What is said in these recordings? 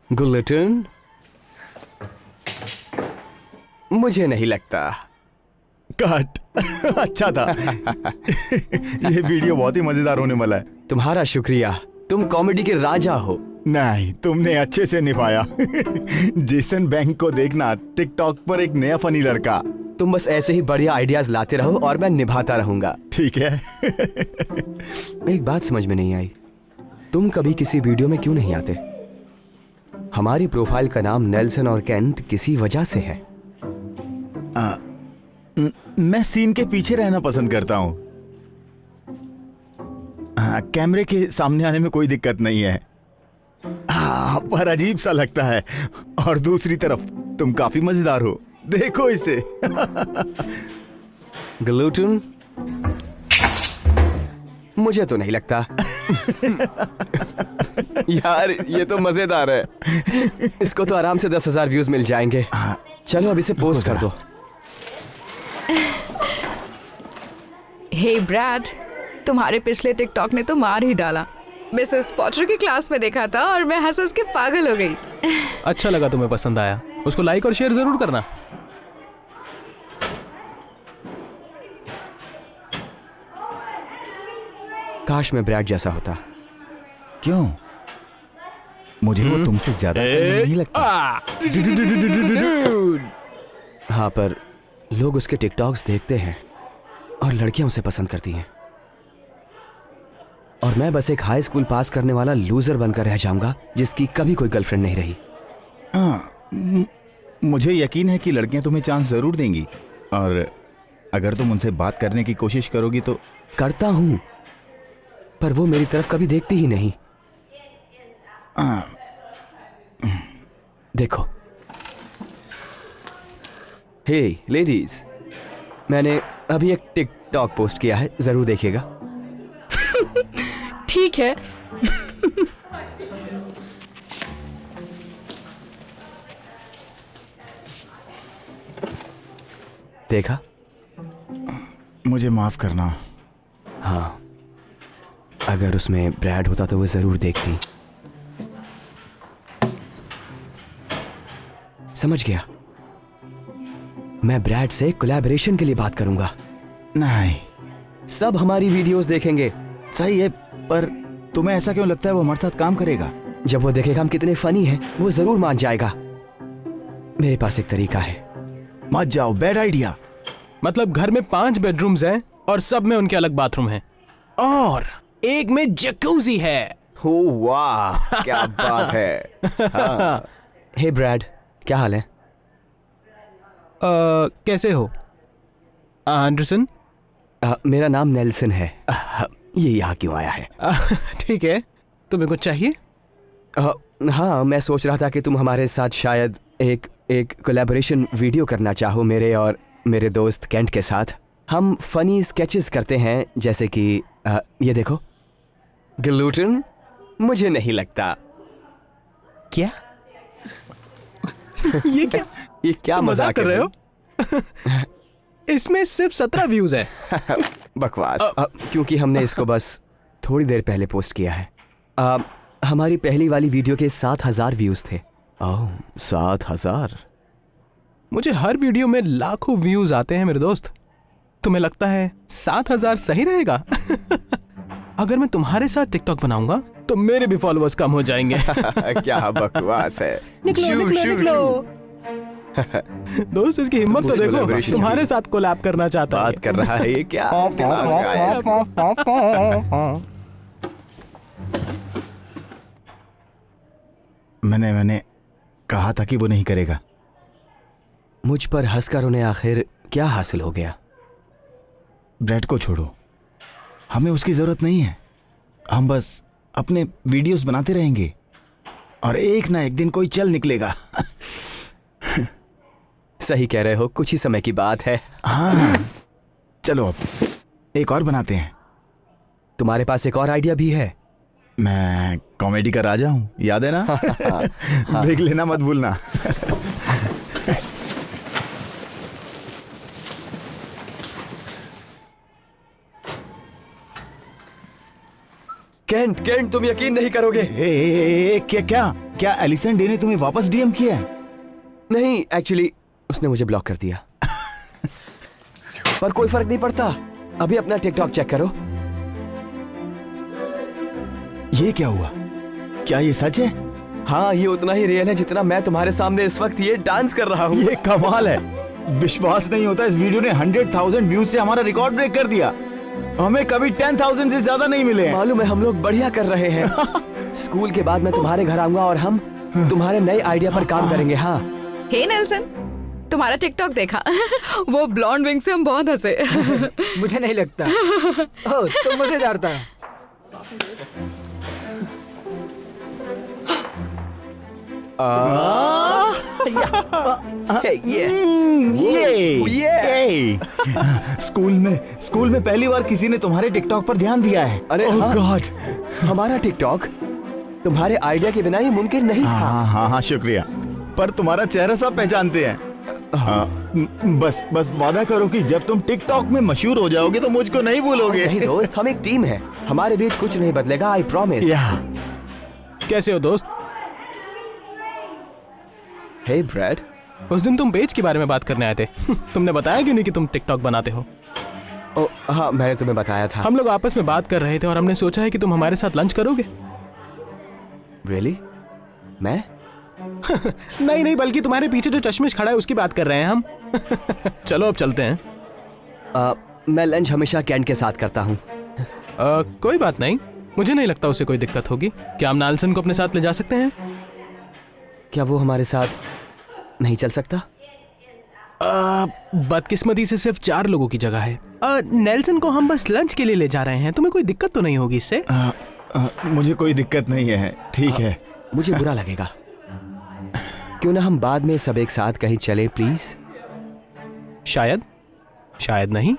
गुलिटन, मुझे नहीं लगता। कट। अच्छा था। ये वीडियो बहुत ही मजेदार होने वाला है। तुम्हारा शुक्रिया, तुम कॉमेडी के राजा हो। नहीं, तुमने अच्छे से निभाया। जेसन बैंक को देखना, टिकटॉक पर एक नया फनी लड़का। तुम बस ऐसे ही बढ़िया आइडियाज लाते रहो और मैं निभाता रहूंगा। ठीक है। एक बात समझ में नहीं आई, तुम कभी किसी वीडियो में क्यों नहीं आते? हमारी प्रोफाइल का नाम नेल्सन और केंट किसी वजह से है। मैं सीन के पीछे रहना पसंद करता हूँ। कैमरे के सामने आने में कोई दिक्कत नहीं है। पर अजीब सा लगता है। और दूसरी तरफ तुम काफी मजेदार हो, देखो इसे। ग्लूटन, मुझे तो नहीं लगता। यार ये तो मजेदार है। इसको तो आराम से 10,000 व्यूज मिल जाएंगे। चलो अब इसे पोस्ट कर दो। हे ब्रैड, तुम्हारे पिछले टिकटॉक ने तो मार ही डाला। मिसेस पॉटर की क्लास में देखा था और मैं हंस हंस के पागल हो गई। अच्छा लगा, तुम्हें पसंद आया। उसको लाइक और शेयर जरूर करना। काश मैं ब्रैड जैसा होता। क्यों? मुझे वो तुमसे ज्यादा नहीं लगता। हाँ, पर लोग उसके टिकटॉक्स देखते हैं और लड़कियां उसे पसंद करती हैं, और मैं बस एक हाई स्कूल पास करने वाला लूजर बनकर रह जाऊंगा जिसकी कभी कोई गर्लफ्रेंड नहीं रही। मुझे यकीन है कि लड़कियां तुम्हें चांस जरूर देंगी, और अगर तुम उनसे बात करने की कोशिश करोगी तो। करता हूं, पर वो मेरी तरफ कभी देखती ही नहीं। देखो, हे लेडीज, मैंने अभी एक टिकटॉक पोस्ट किया है, जरूर देखिएगा। ठीक है। देखा? मुझे माफ करना। हाँ, अगर उसमें ब्रैड होता तो वो जरूर देखती। समझ गया, मैं ब्रैड से कोलैबोरेशन के लिए बात करूंगा। नहीं, सब हमारी वीडियोस देखेंगे। सही है, पर तुम्हें ऐसा क्यों लगता है वो हमारे साथ काम करेगा? जब वो देखेगा हम कितने फनी हैं, वो जरूर मान जाएगा। मेरे पास एक तरीका है। मत जाओ, बैड आइडिया। मतलब घर में 5 बेडरूम्स हैं और सब में उनके अलग बाथरूम हैं, और एक में जकूजी है। हो वाह, क्या बात है। हाँ। हे ब्रैड, क्या हाल है? कैसे हो एंडरसन? मेरा नाम नेल्सन है। ये यहाँ क्यों आया है? ठीक है, तुम्हें कुछ चाहिए? हाँ, मैं सोच रहा था कि तुम हमारे साथ शायद एक कोलैबोरेशन वीडियो करना चाहो, मेरे और मेरे दोस्त केंट के साथ। हम फनी स्केचेस करते हैं, जैसे कि ये देखो। ग्लूटन, मुझे नहीं लगता। क्या? ये क्या? ये क्या मजाक कर रहे हो? इसमें सिर्फ 17 व्यूज है। बकवास। क्योंकि हमने इसको बस थोड़ी देर पहले पोस्ट किया है। हमारी पहली वाली वीडियो के 7,000 व्यूज थे। ओह, 7,000? मुझे हर वीडियो में लाखों व्यूज आते हैं मेरे दोस्त। तुम्हें लगता है 7,000 सही रहेगा? अगर मैं तुम्हारे साथ टिकटॉक बनाऊंगा तो मेरे भी फॉलोअर्स कम हो जाएंगे। क्या बकवास है। निकलो, निकलो, निकलो। दोस्त, इसकी हिम्मत तो देखो, तुम्हारे साथ कोलैब करना चाहता है। बात कर रहा है ये क्या? मैंने कहा था कि वो नहीं करेगा। मुझ पर हंसकर उन्हें आखिर क्या हासिल हो गया? ब्रैड को छोड़ो, हमें उसकी जरूरत नहीं है। हम बस अपने वीडियोस बनाते रहेंगे और एक ना एक दिन कोई चल निकलेगा। सही कह रहे हो, कुछ ही समय की बात है। हाँ, चलो अब एक और बनाते हैं। तुम्हारे पास एक और आइडिया भी है? मैं कॉमेडी का राजा हूं, याद है ना? ब्रेक लेना मत भूलना। केंट, तुम यकीन नहीं करोगे। क्या क्या? क्या एलिसन डे ने तुम्हें वापस डीएम किया है? नहीं, एक्चुअली उसने मुझे ब्लॉक कर दिया। पर कोई फर्क नहीं पड़ता, अभी अपना टिकटॉक चेक करो। ये क्या हुआ? क्या ये सच है? हाँ, ये उतना ही रियल है जितना मैं तुम्हारे सामने इस वक्त ये डांस कर रहा हूँ। ये कमाल है, विश्वास नहीं होता। इस वीडियो ने 100,000 व्यूज से हमारा रिकॉर्ड ब्रेक कर दिया। हमें कभी 10,000 से ज्यादा नहीं मिले हैं। मालूम है, हम लोग बढ़िया कर रहे हैं। स्कूल के बाद मैं तुम्हारे घर आऊंगा और हम तुम्हारे नए आइडिया पर काम करेंगे। हाँ हे नेल्सन, तुम्हारा टिकटॉक देखा। वो ब्लॉन्ड विंग से हम बहुत हंसे। मुझे नहीं लगता। ओह, तो मजेदार था। ये स्कूल में पहली बार किसी ने तुम्हारे टिकटॉक पर ध्यान दिया है। अरे ओह हाँ। गॉड, हमारा टिकटॉक तुम्हारे आइडिया के बिना ये मुमकिन नहीं था। हाँ, शुक्रिया। पर तुम्हारा चेहरा सब पहचानते हैं। बस वादा करो कि जब तुम टिकटॉक में मशहूर हो जाओगे तो मुझको नहीं भूलोगे। नहीं दोस्त, हम एक टीम है, हमारे बीच कुछ नहीं बदलेगा, आई प्रॉमिस। कैसे हो दोस्त? हे ब्रैड, उस दिन तुम पेज के बारे में बात करने आए थे। तुमने बताया क्यों नहीं कि तुम टिकटॉक बनाते हो? ओ हाँ, मैंने तुम्हें बताया था। हम लोग आपस में बात कर रहे थे और हमने सोचा है कि तुम हमारे साथ लंच करोगे। रियली? मैं? नहीं, बल्कि तुम्हारे पीछे जो चश्मिश खड़ा है उसकी बात कर रहे हैं हम। चलो अब चलते हैं। मैं लंच हमेशा कैंट के साथ करता हूँ। कोई बात नहीं, मुझे नहीं लगता उसे कोई दिक्कत होगी। क्या हम नाल्सन को अपने साथ ले जा सकते हैं? क्या वो हमारे साथ नहीं चल सकता? बदकिस्मती से सिर्फ 4 लोगों की जगह है। नेल्सन को हम बस लंच के लिए ले जा रहे हैं, तुम्हें कोई दिक्कत तो नहीं होगी इससे? मुझे कोई दिक्कत नहीं है, ठीक है। मुझे बुरा लगेगा। क्यों ना हम बाद में सब एक साथ कहीं चले प्लीज? शायद नहीं।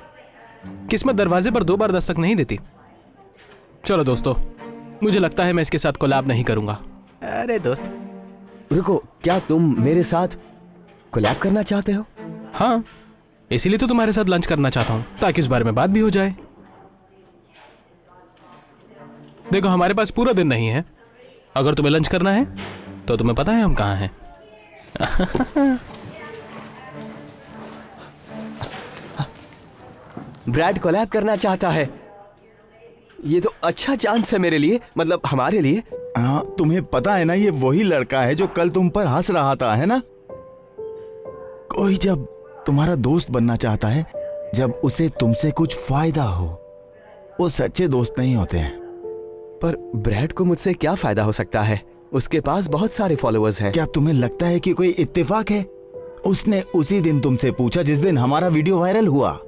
किस्मत दरवाजे पर 2 बार दस्तक नहीं देती। चलो दोस्तों, मुझे लगता है मैं इसके साथ कोलैब नहीं करूंगा। अरे दोस्त रुको, क्या तुम मेरे साथ कोलैब करना चाहते हो? हाँ, इसीलिए तो तुम्हारे साथ लंच करना चाहता हूँ, ताकि इस बारे में बात भी हो जाए। देखो, हमारे पास पूरा दिन नहीं है। अगर तुम्हें लंच करना है तो तुम्हें पता है हम कहाँ हैं। ब्रैड कोलैब करना चाहता है। ये तो अच्छा चांस है मेरे लिए, मतलब हमारे लिए। हाँ, तुम्हें पता है ना, ये वही लड़का है जो कल तुम पर हंस रहा था, है ना? कोई जब तुम्हारा दोस्त बनना चाहता है, जब उसे तुमसे कुछ फायदा हो, वो सच्चे दोस्त नहीं होते हैं। पर ब्रैड को मुझसे क्या फायदा हो सकता है? उसके पास बहुत सारे फॉलोअर्स हैं। क्या तुम्हें लगता है कि कोई इत्तेफाक है? उसने उसी दिन तुमसे पूछा जिस दिन हमारा वीडियो वायरल हुआ।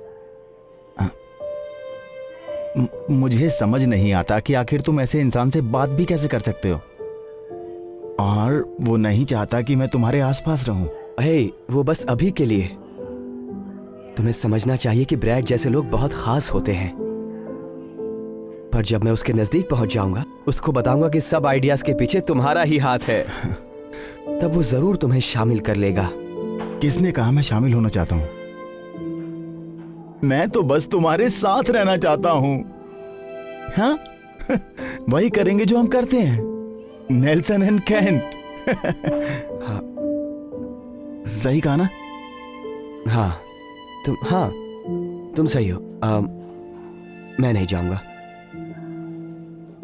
मुझे समझ नहीं आता कि आखिर तुम ऐसे इंसान से बात भी कैसे कर सकते हो। और वो नहीं चाहता कि मैं तुम्हारे आसपास रहूं। हे, वो बस अभी के लिए। तुम्हें समझना चाहिए कि ब्रैड जैसे लोग बहुत खास होते हैं। पर जब मैं उसके नजदीक पहुंच जाऊंगा, उसको बताऊंगा कि सब आइडियाज के पीछे तुम्हारा ही हाथ है, तब वो जरूर तुम्हें शामिल कर लेगा। किसने कहा मैं शामिल होना चाहता हूं? मैं तो बस तुम्हारे साथ रहना चाहता हूं। हाँ, वही करेंगे जो हम करते हैं, नेल्सन एंड केंट। हाँ। सही कहा ना? हाँ, तुम सही हो। मैं नहीं जाऊंगा।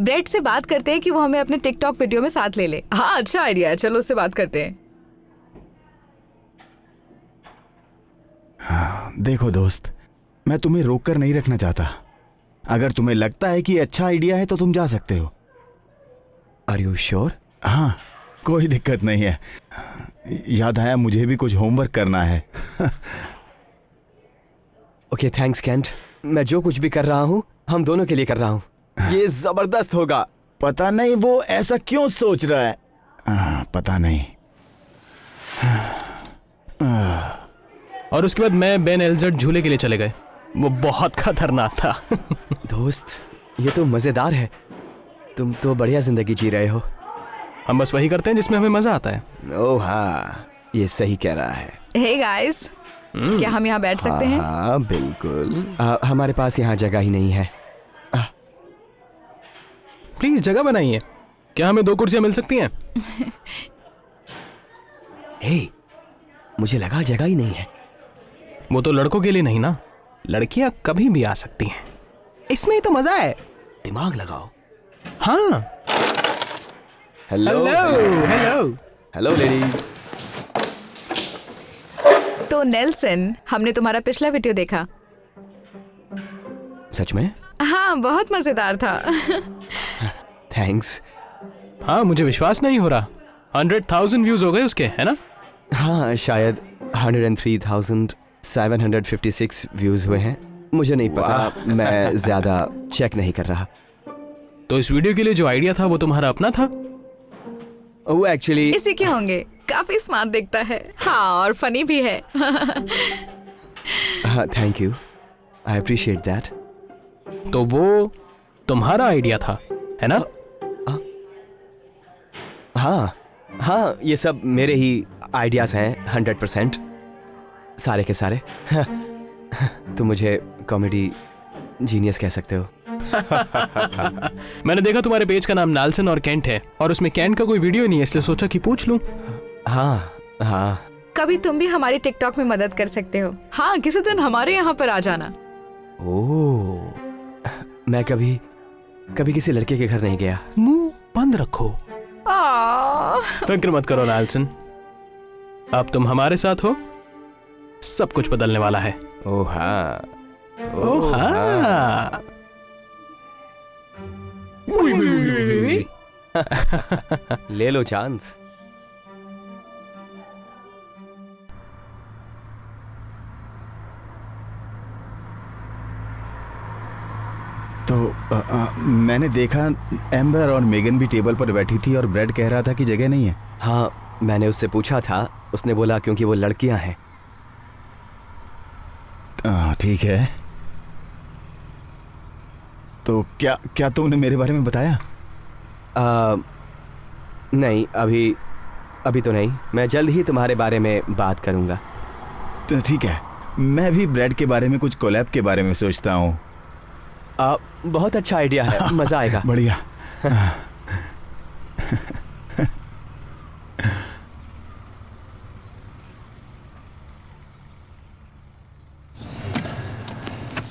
ब्रेड से बात करते हैं कि वो हमें अपने टिकटॉक वीडियो में साथ ले ले। हाँ, अच्छा आइडिया है, चलो उससे बात करते हैं। देखो दोस्त, मैं तुम्हें रोककर नहीं रखना चाहता। अगर तुम्हें लगता है कि अच्छा आइडिया है तो तुम जा सकते हो। Are you sure? हाँ, कोई दिक्कत नहीं है। याद आया, मुझे भी कुछ होमवर्क करना है। Okay, thanks Kent. मैं जो कुछ भी कर रहा हूँ हम दोनों के लिए कर रहा हूँ। ये जबरदस्त होगा। पता नहीं वो ऐसा क्यों सोच रहा है। पता नहीं। और उसके बाद मैं बेन एल्जर्ट झूले के लिए चले गए। वो बहुत खतरनाक था। दोस्त, ये तो मजेदार है। तुम तो बढ़िया जिंदगी जी रहे हो। हम बस वही करते हैं जिसमें हमें मजा आता है। ओह हाँ, ये सही कह रहा है। हे गाइस, क्या हम यहाँ बैठ सकते हैं? हाँ बिल्कुल। हमारे पास यहाँ जगह ही नहीं है। प्लीज जगह बनाइए। क्या हमें 2 कुर्सियां मिल सकती हैं? हे, मुझे लगा जगह ही नहीं है। वो तो लड़कों के लिए नहीं ना, लड़कियां कभी भी आ सकती हैं। इसमें ही तो मजा है। दिमाग लगाओ। हाँ। Hello hello. Hello ladies. तो नेल्सन, हमने तुम्हारा पिछला वीडियो देखा। सच में? हाँ, बहुत मजेदार था। थैंक्स। हाँ, मुझे विश्वास नहीं हो रहा। 100,000 व्यूज हो गए उसके, है ना? हाँ, शायद 103,756 व्यूज हुए हैं। मुझे नहीं पता, मैं ज्यादा चेक नहीं कर रहा। तो इस वीडियो के लिए जो आइडिया था वो तुम्हारा अपना था? वो एक्चुअली इसी के होंगे। काफी स्मार्ट दिखता है। हाँ, और फनी भी है। हाँ, thank you, I appreciate that. तो वो तुम्हारा आइडिया था, है ना? हाँ हाँ, ये सब मेरे ही आइडियाज हैं 100%, सारे के सारे। तुम मुझे कॉमेडी जीनियस कह सकते हो। मैंने देखा तुम्हारे पेज का नाम नाल्सन और केंट है, और उसमें केंट का कोई वीडियो नहीं है, इसलिए सोचा कि पूछ लूं। हाँ हाँ। कभी तुम भी हमारी टिकटॉक में मदद कर सकते हो। हाँ, किसी दिन हमारे यहाँ पर आ जाना। ओह, मैं कभी किसी लड़के के घर नहीं गया। मुंह बंद रखो। फिक्र मत करो नाल्सन, अब तुम हमारे साथ हो, सब कुछ बदलने वाला है। ओह हाँ, ओह हाँ। ले लो चांस। तो मैंने देखा एम्बर और मेगन भी टेबल पर बैठी थी और ब्रेड कह रहा था कि जगह नहीं है। हाँ, मैंने उससे पूछा था, उसने बोला क्योंकि वो लड़कियां हैं। ठीक है। तो क्या क्या तुमने मेरे बारे में बताया? नहीं, अभी तो नहीं। मैं जल्द ही तुम्हारे बारे में बात करूंगा। तो ठीक है, मैं भी ब्रेड के बारे में, कुछ कोलैब के बारे में सोचता हूँ। बहुत अच्छा आइडिया है, मजा आएगा। बढ़िया।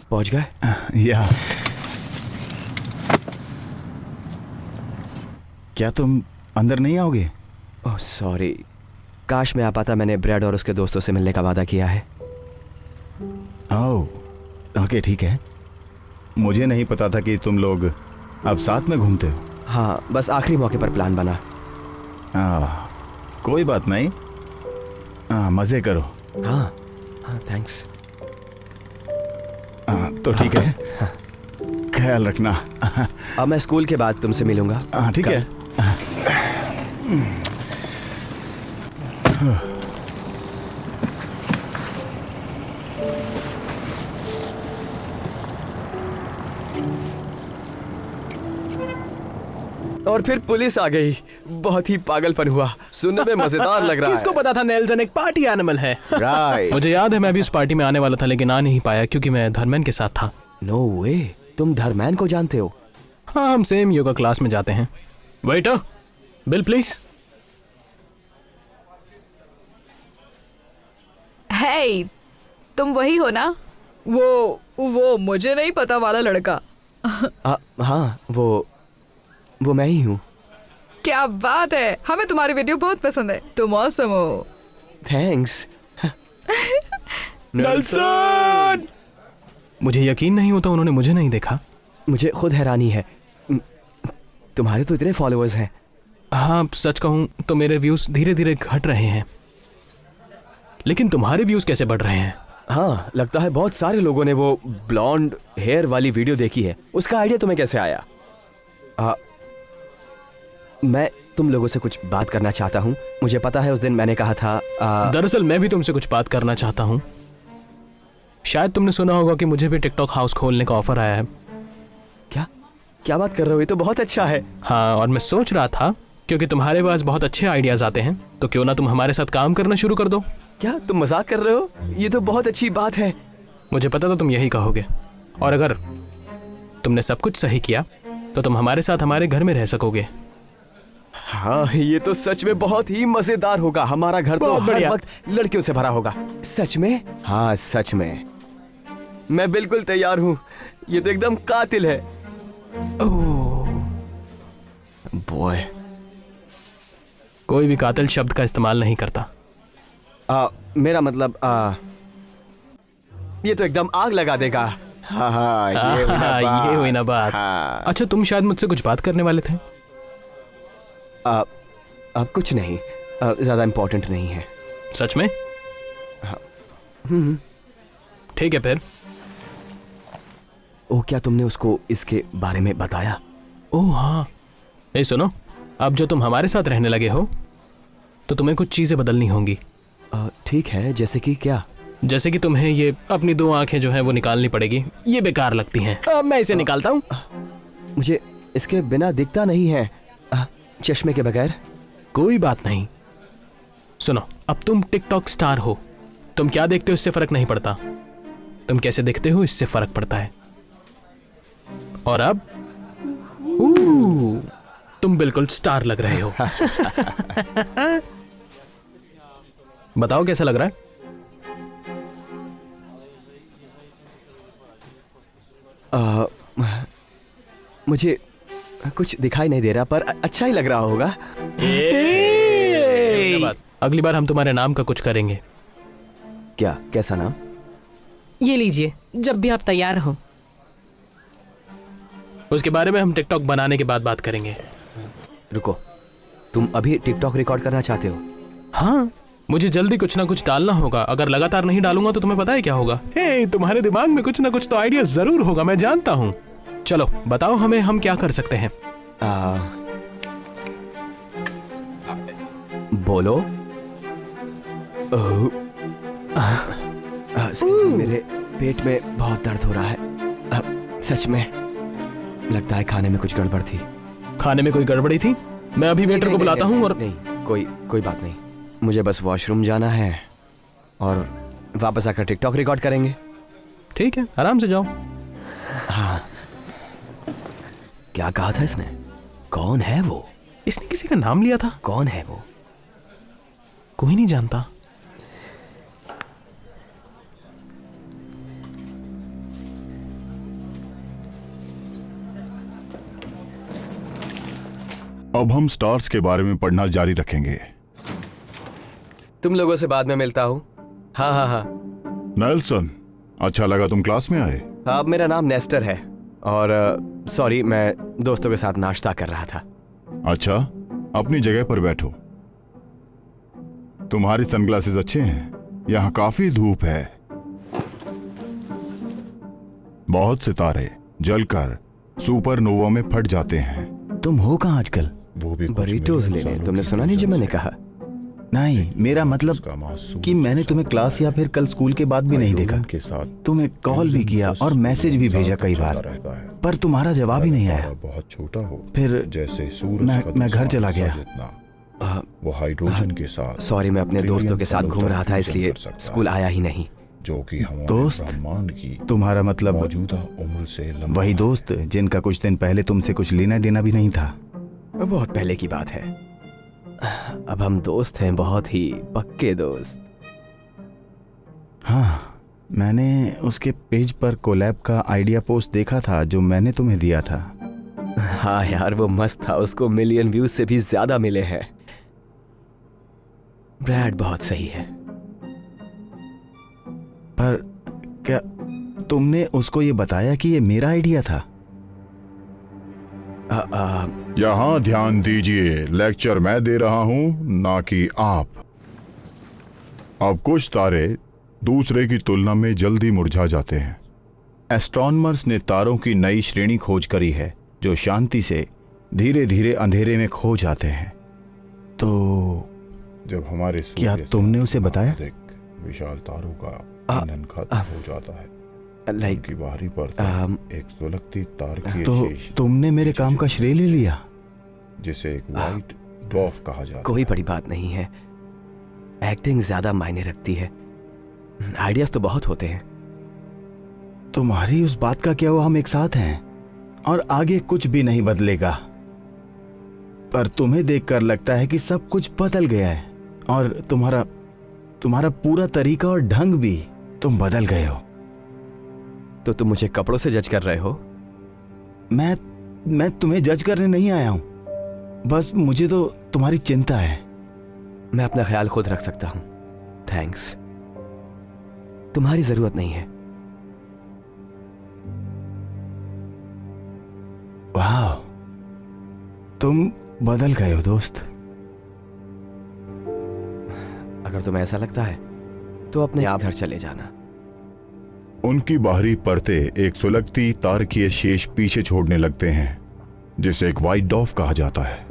पहुंच गए? या क्या तुम अंदर नहीं आओगे? ओह सॉरी, काश मैं आ पाता। मैंने ब्रेड और उसके दोस्तों से मिलने का वादा किया है। ओह, ओके ठीक है। मुझे नहीं पता था कि तुम लोग अब साथ में घूमते हो। हाँ, बस आखिरी मौके पर प्लान बना। कोई बात नहीं, मजे करो। हाँ हाँ, थैंक्स। तो ठीक है, ख्याल रखना। अब मैं स्कूल के बाद तुमसे मिलूंगा। ठीक है। और फिर पुलिस आ गई। बहुत ही पागलपन हुआ। सुनने में मजेदार लग रहा है। किसको पता था नेल्सन एक पार्टी एनिमल है। राइट। मुझे याद है मैं भी उस पार्टी में आने वाला था, लेकिन आ नहीं पाया क्योंकि मैं धर्मैन के साथ था। नो वे, तुम धर्मैन को जानते हो? हाँ, हम सेम योगा क्लास में जाते हैं। Waiter, bill please. हे, तुम वही हो ना? वो मुझे नहीं पता वाला लड़का। हाँ, वो मैं ही हूँ। क्या बात है, हमें तुम्हारी वीडियो बहुत पसंद है। तुम ऑसम हो। थैंक्स। नेल्सन! मुझे यकीन नहीं होता उन्होंने मुझे नहीं देखा। मुझे खुद हैरानी है, तुम्हारे तो इतने फॉलोअर्स हैं। हाँ, सच कहूं तो मेरे व्यूज धीरे धीरे घट रहे हैं, लेकिन तुम्हारे व्यूज कैसे बढ़ रहे हैं? हाँ, लगता है बहुत सारे लोगों ने वो ब्लॉन्ड हेयर वाली वीडियो देखी है। उसका आइडिया तुम्हें कैसे आया? मैं तुम लोगों से कुछ बात करना चाहता हूँ। मुझे पता है उस दिन मैंने कहा था। दरअसल मैं भी तुमसे कुछ बात करना चाहता हूँ। शायद तुमने सुना होगा कि मुझे भी टिकटॉक हाउस खोलने का ऑफर आया है। क्या बात कर रहे हो? ये तो बहुत अच्छा है। हाँ, और मैं सोच रहा था क्योंकि तुम्हारे पास बहुत अच्छे आइडियाज आते हैं, तो क्यों ना तुम हमारे साथ काम करना शुरू कर दो। क्या तुम मजाक कर रहे हो? ये तो बहुत अच्छी बात है। मुझे पता था तुम यही कहोगे, और अगर तुमने सब कुछ सही किया तो तुम हमारे साथ हमारे घर में रह सकोगे। हाँ, ये तो सच में बहुत ही मजेदार होगा। हमारा घर तो बहुत हर बढ़िया। वक्त लड़कियों से भरा होगा। सच में? हाँ, सच में। मैं बिल्कुल तैयार हूँ। ये तो एकदम कातिल है। ओह, बॉय। कोई भी कातिल शब्द का इस्तेमाल नहीं करता। मेरा मतलब ये तो एकदम आग लगा देगा। हाँ हाँ, ये हुई ना बात। ये हुई ना बात। हाँ। अच्छा, तुम शायद मुझसे कुछ बात करने वाले थे। अब कुछ नहीं, ज्यादा इम्पोर्टेंट नहीं है। सच में? ठीक है फिर। ओ, क्या तुमने उसको इसके बारे में बताया? ओह हाँ। ए सुनो, अब जो तुम हमारे साथ रहने लगे हो तो तुम्हें कुछ चीजें बदलनी होंगी। ठीक है, जैसे कि क्या? जैसे कि तुम्हें ये अपनी 2 आंखें जो हैं वो निकालनी पड़ेगी। ये बेकार लगती हैं। अब मैं इसे निकालता हूँ। मुझे इसके बिना दिखता नहीं है, चश्मे के बगैर। कोई बात नहीं। सुनो, अब तुम टिकटॉक स्टार हो। तुम क्या देखते हो इससे फर्क नहीं पड़ता, तुम कैसे दिखते हो इससे फर्क पड़ता है। और अब तुम बिल्कुल स्टार लग रहे हो। बताओ कैसा लग रहा है? मुझे कुछ दिखाई नहीं दे रहा, पर अच्छा ही लग रहा होगा। अगली बार हम तुम्हारे नाम का कुछ करेंगे। क्या? कैसा नाम? ये लीजिए, जब भी आप तैयार हो। उसके बारे में हम टिकटॉक बनाने के बाद बात करेंगे। रुको, तुम अभी टिकटॉक रिकॉर्ड करना चाहते हो? हाँ, मुझे जल्दी कुछ ना कुछ डालना होगा। अगर लगातार नहीं डालूंगा तो तुम्हें पता है क्या होगा। हे, तुम्हारे दिमाग में कुछ ना कुछ तो आइडिया जरूर होगा, मैं जानता हूँ। चलो बताओ हमें, हम क्या कर सकते हैं? बोलो। मेरे पेट में बहुत दर्द हो रहा है। सच में लगता है खाने में कुछ गड़बड़ थी। खाने में कोई गड़बड़ी थी? मैं अभी वेटर को बुलाता हूँ। और नहीं, कोई बात नहीं। मुझे बस वॉशरूम जाना है और वापस आकर टिकटॉक रिकॉर्ड करेंगे। ठीक है, आराम से जाओ। हाँ। क्या कहा था इसने? कौन है वो? इसने किसी का नाम लिया था। कौन है वो? कोई नहीं जानता। अब हम स्टार्स के बारे में पढ़ना जारी रखेंगे। तुम लोगों से बाद में मिलता हूँ। हाँ हाँ हाँ। नेल्सन, अच्छा लगा तुम क्लास में आए। अब मेरा नाम नेस्टर है और सॉरी, मैं दोस्तों के साथ नाश्ता कर रहा था। अच्छा, अपनी जगह पर बैठो। तुम्हारे सनग्लासेस अच्छे हैं। यहाँ काफी धूप है। बहुत सितारे जलकर सुपरनोवा में फट जाते हैं। तुम हो कहाँ आजकल? वो भी बरीटोज लेने। तुमने सुना नहीं जो मैंने कहा? नहीं, मेरा मतलब कि मैंने तुम्हें क्लास या फिर कल स्कूल के बाद भी नहीं देखा। के साथ तुम्हें कॉल भी किया और मैसेज भी भेजा कई बार, पर तुम्हारा जवाब ही नहीं आया। बहुत छोटा हो, फिर जैसे सूरज मैं घर चला गया। वो हाइड्रोजन के साथ। सॉरी, मैं अपने दोस्तों के साथ घूम रहा था, इसलिए स्कूल आया ही नहीं। जो कि हमारे दोस्त? ब्रह्मांड की तुम्हारा मतलब मौजूदा उम्र से लंबा वही दोस्त जिनका कुछ दिन पहले तुमसे कुछ लेना देना भी नहीं था? बहुत पहले की बात है। अब हम दोस्त हैं, बहुत ही पक्के दोस्त। हाँ, मैंने उसके पेज पर कोलैब का आइडिया पोस्ट देखा था जो मैंने तुम्हें दिया था। हाँ यार, वो मस्त था। उसको मिलियन व्यूज से भी ज्यादा मिले हैं। ब्रैड बहुत सही है। पर क्या तुमने उसको ये बताया कि ये मेरा आइडिया था? यहाँ ध्यान दीजिए, लेक्चर मैं दे रहा हूं, ना कि आप। अब कुछ तारे दूसरे की तुलना में जल्दी मुरझा जाते हैं। एस्ट्रोनॉमर्स ने तारों की नई श्रेणी खोज करी है जो शांति से धीरे धीरे अंधेरे में खो जाते हैं। तो जब हमारे क्या तुमने उसे बताया? विशाल तारों का ईंधन खत्म हो जाता है। लाइक की बाहरी परत एक सुलगती तार की तो शेष, तुमने मेरे काम का श्रेय ले लिया? जिसे एक व्हाइट ड्वार्फ कहा जाता है। कोई बड़ी बात नहीं है। एक्टिंग ज्यादा मायने रखती है। आइडियाज तो बहुत होते हैं। तुम्हारी उस बात का क्या हुआ? हम एक साथ हैं और आगे कुछ भी नहीं बदलेगा। पर तुम्हें देखकर लगता है कि सब कुछ बदल गया है और तुम्हारा पूरा तरीका और ढंग भी, तुम बदल गए हो। तो तुम मुझे कपड़ों से जज कर रहे हो? मैं तुम्हें जज करने नहीं आया हूं, बस मुझे तो तुम्हारी चिंता है। मैं अपना ख्याल खुद रख सकता हूं, थैंक्स। तुम्हारी जरूरत नहीं है। वाह, तुम बदल गए हो दोस्त। अगर तुम्हें ऐसा लगता है तो अपने आप घर चले जाना। उनकी बाहरी परतें एक सुलगती तारकीय शेष पीछे छोड़ने लगते हैं, जिसे एक व्हाइट डॉफ कहा जाता है।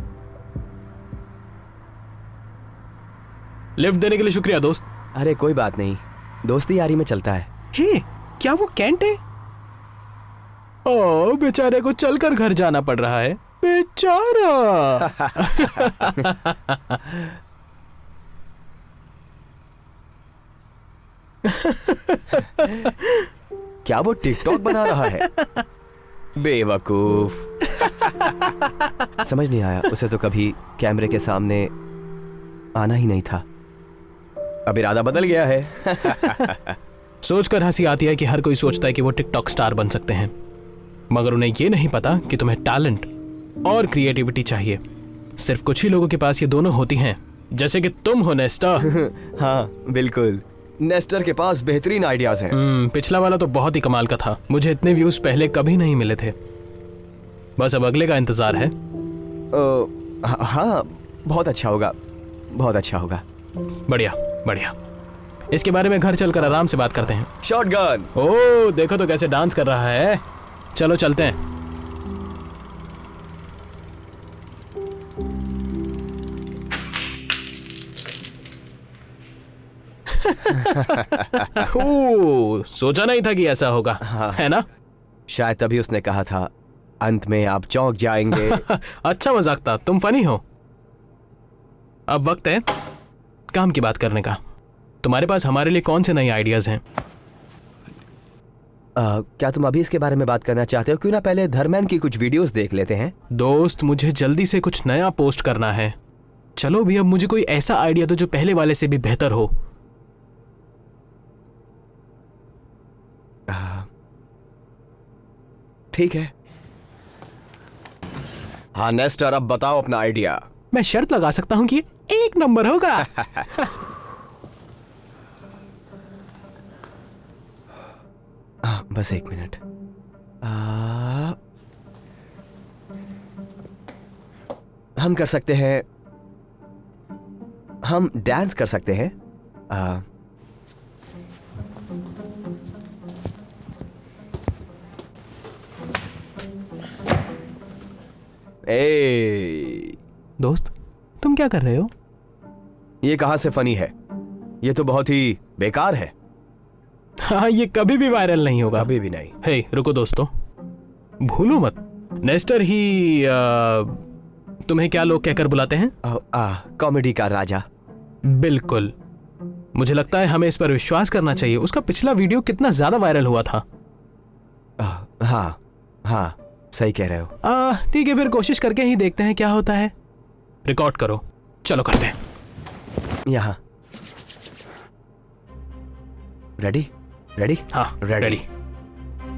लिफ्ट देने के लिए शुक्रिया दोस्त। अरे कोई बात नहीं, दोस्ती यारी में चलता है। हे, क्या वो कैंट है? ओ, बेचारे को चलकर घर जाना पड़ रहा है, बेचारा। क्या वो टिकटॉक बना रहा है? बेवकूफ। समझ नहीं आया, उसे तो कभी कैमरे के सामने आना ही नहीं था। अब इरादा बदल गया है। सोचकर हंसी आती है कि हर कोई सोचता है कि वो टिकटॉक स्टार बन सकते हैं, मगर उन्हें ये नहीं पता कि तुम्हें टैलेंट और क्रिएटिविटी चाहिए। सिर्फ कुछ ही लोगों के पास ये दोनों होती हैं, जैसे कि तुम हो नेस्टा। हाँ बिल्कुल, नेस्टर के पास बेहतरीन आइडियाज हैं। पिछला वाला तो बहुत ही कमाल का था, मुझे इतने व्यूज पहले कभी नहीं मिले थे। बस अब अगले का इंतजार है। हाँ, बहुत अच्छा होगा, बहुत अच्छा होगा। बढ़िया बढ़िया, इसके बारे में घर चलकर आराम से बात करते हैं। शॉटगन। ओह, देखो तो कैसे डांस कर रहा है। चलो चलते हैं। ओह, सोचा नहीं था कि ऐसा होगा, है ना? शायद तभी उसने कहा था अंत में आप चौंक जाएंगे। अच्छा मजाक था, तुम फनी हो। अब वक्त है काम की बात करने का। तुम्हारे पास हमारे लिए कौन से नए आइडियाज हैं? क्या तुम अभी इसके बारे में बात करना चाहते हो? क्यों ना पहले धर्मैन की कुछ वीडियोस देख लेते हैं। दोस्त, मुझे जल्दी से कुछ नया पोस्ट करना है। चलो भी, अब मुझे कोई ऐसा आइडिया दो जो पहले वाले से भी बेहतर हो। ठीक है। हाँ नेस्टर, अब बताओ अपना आइडिया। मैं शर्त लगा सकता हूं कि ये 1 नंबर होगा। बस 1 मिनट। हम कर सकते हैं, हम डांस कर सकते हैं। दोस्त, तुम क्या कर रहे हो? ये कहां से फनी है? ये तो बहुत ही बेकार है। हाँ, ये कभी भी वायरल नहीं होगा। कभी भी नहीं। हे, रुको दोस्तों, भूलो मत, नेस्टर ही तुम्हें क्या लोग कहकर बुलाते हैं? कॉमेडी का राजा। बिल्कुल। मुझे लगता है हमें इस पर विश्वास करना चाहिए। उसका पिछला वीडियो कितना ज्यादा वायरल हुआ था। हाँ हाँ, सही कह रहे हो। ठीक है, फिर कोशिश करके ही देखते हैं क्या होता है। रिकॉर्ड करो, चलो करते हैं। यहाँ रेडी? रेडी? हाँ, रेडी।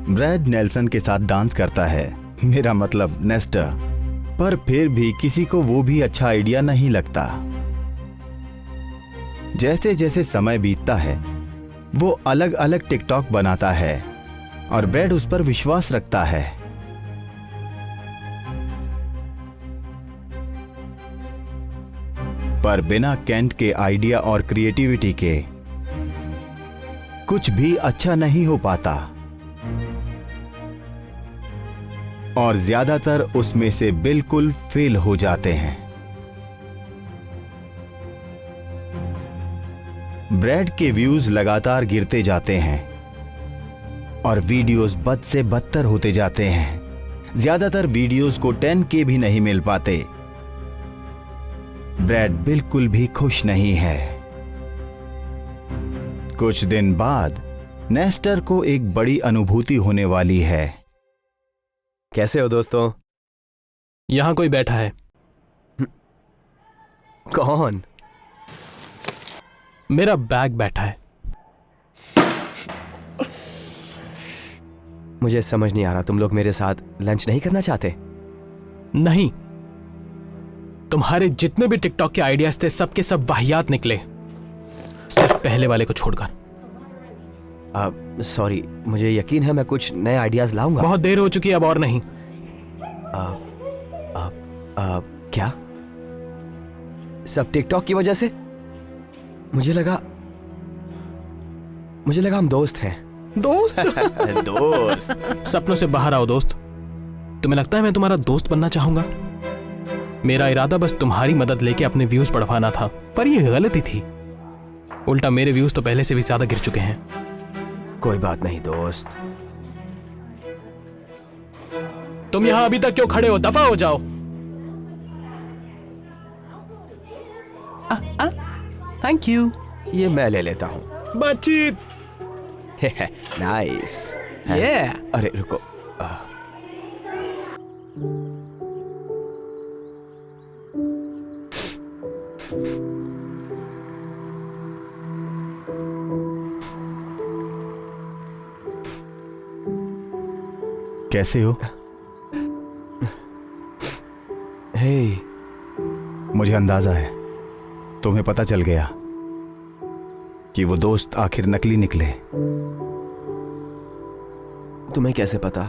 ब्रैड नेल्सन के साथ डांस करता है, मेरा मतलब नेस्टर, पर फिर भी किसी को वो भी अच्छा आइडिया नहीं लगता। जैसे जैसे समय बीतता है वो अलग अलग टिकटॉक बनाता है और ब्रैड उस पर विश्वास रखता है। पर बिना केंट के आइडिया और क्रिएटिविटी के कुछ भी अच्छा नहीं हो पाता और ज्यादातर उसमें से बिल्कुल फेल हो जाते हैं। ब्रैड के व्यूज लगातार गिरते जाते हैं और वीडियोस बद से बदतर होते जाते हैं। ज्यादातर वीडियोस को 10K भी नहीं मिल पाते। ब्रैड बिल्कुल भी खुश नहीं है। कुछ दिन बाद नेस्टर को एक बड़ी अनुभूति होने वाली है। कैसे हो दोस्तों? यहां कोई बैठा है। कौन? मेरा बैग बैठा है। मुझे समझ नहीं आ रहा, तुम लोग मेरे साथ लंच नहीं करना चाहते? नहीं, तुम्हारे जितने भी टिकटॉक के आइडियाज थे सबके सब वाहियात निकले, सिर्फ पहले वाले को छोड़कर। सॉरी, मुझे यकीन है मैं कुछ नए आइडियाज लाऊंगा। बहुत देर हो चुकी है, अब और नहीं। क्या सब टिकटॉक की वजह से? मुझे लगा हम दोस्त हैं। दोस्त? दोस्त? सपनों से बाहर आओ दोस्त। तुम्हें लगता है मैं तुम्हारा दोस्त बनना चाहूंगा? मेरा इरादा बस तुम्हारी मदद लेके अपने व्यूज बढ़वाना था, पर यह गलती थी। उल्टा मेरे व्यूज तो पहले से भी ज्यादा गिर चुके हैं। कोई बात नहीं दोस्त। तुम यहां अभी तक क्यों खड़े हो? दफा हो जाओ। Thank you. ये मैं ले लेता हूं। बातचीत। नाइस। अरे रुको। कैसे हो? हे, मुझे अंदाजा है, तुम्हें पता चल गया कि वो दोस्त आखिर नकली निकले। तुम्हें कैसे पता?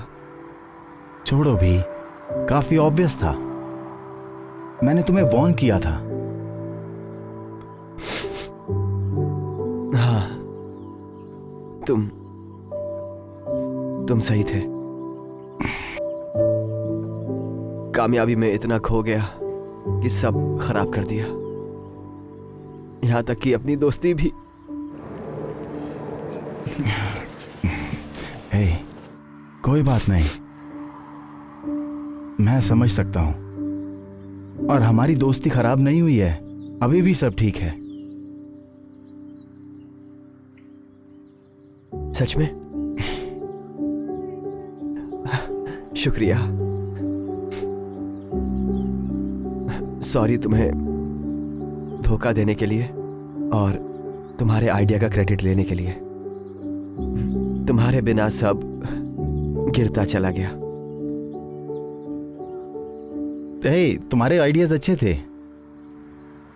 छोड़ो भी, काफी ऑब्वियस था। मैंने तुम्हें वॉर्न किया था। हाँ, तुम सही थे। कामयाबी में इतना खो गया कि सब खराब कर दिया, यहां तक कि अपनी दोस्ती भी। हे, कोई बात नहीं, मैं समझ सकता हूं। और हमारी दोस्ती खराब नहीं हुई है, अभी भी सब ठीक है। सच में? शुक्रिया। सॉरी तुम्हें धोखा देने के लिए और तुम्हारे आइडिया का क्रेडिट लेने के लिए। तुम्हारे बिना सब गिरता चला गया। हे, तुम्हारे आइडियाज अच्छे थे।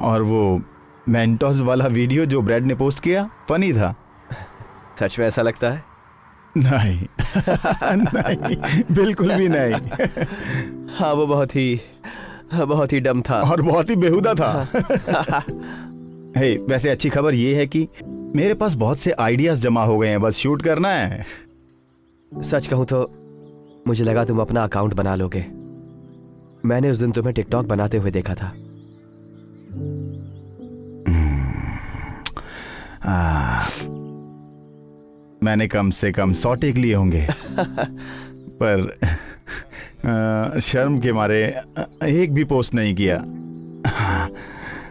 और वो मेंटोस वाला वीडियो जो ब्रैड ने पोस्ट किया, फनी था। सच में ऐसा लगता है? नहीं नहीं, बिल्कुल भी नहीं। हाँ, वो बहुत ही डम था और बहुत ही बेहुदा था। हे, वैसे अच्छी खबर ये है कि मेरे पास बहुत से आइडियाज जमा हो गए हैं, बस शूट करना है। सच कहूं तो मुझे लगा तुम अपना अकाउंट बना लोगे। मैंने उस दिन तुम्हें टिकटॉक बनाते हुए देखा था। मैंने कम से कम 100 टेक लिए होंगे, पर शर्म के मारे एक भी पोस्ट नहीं किया।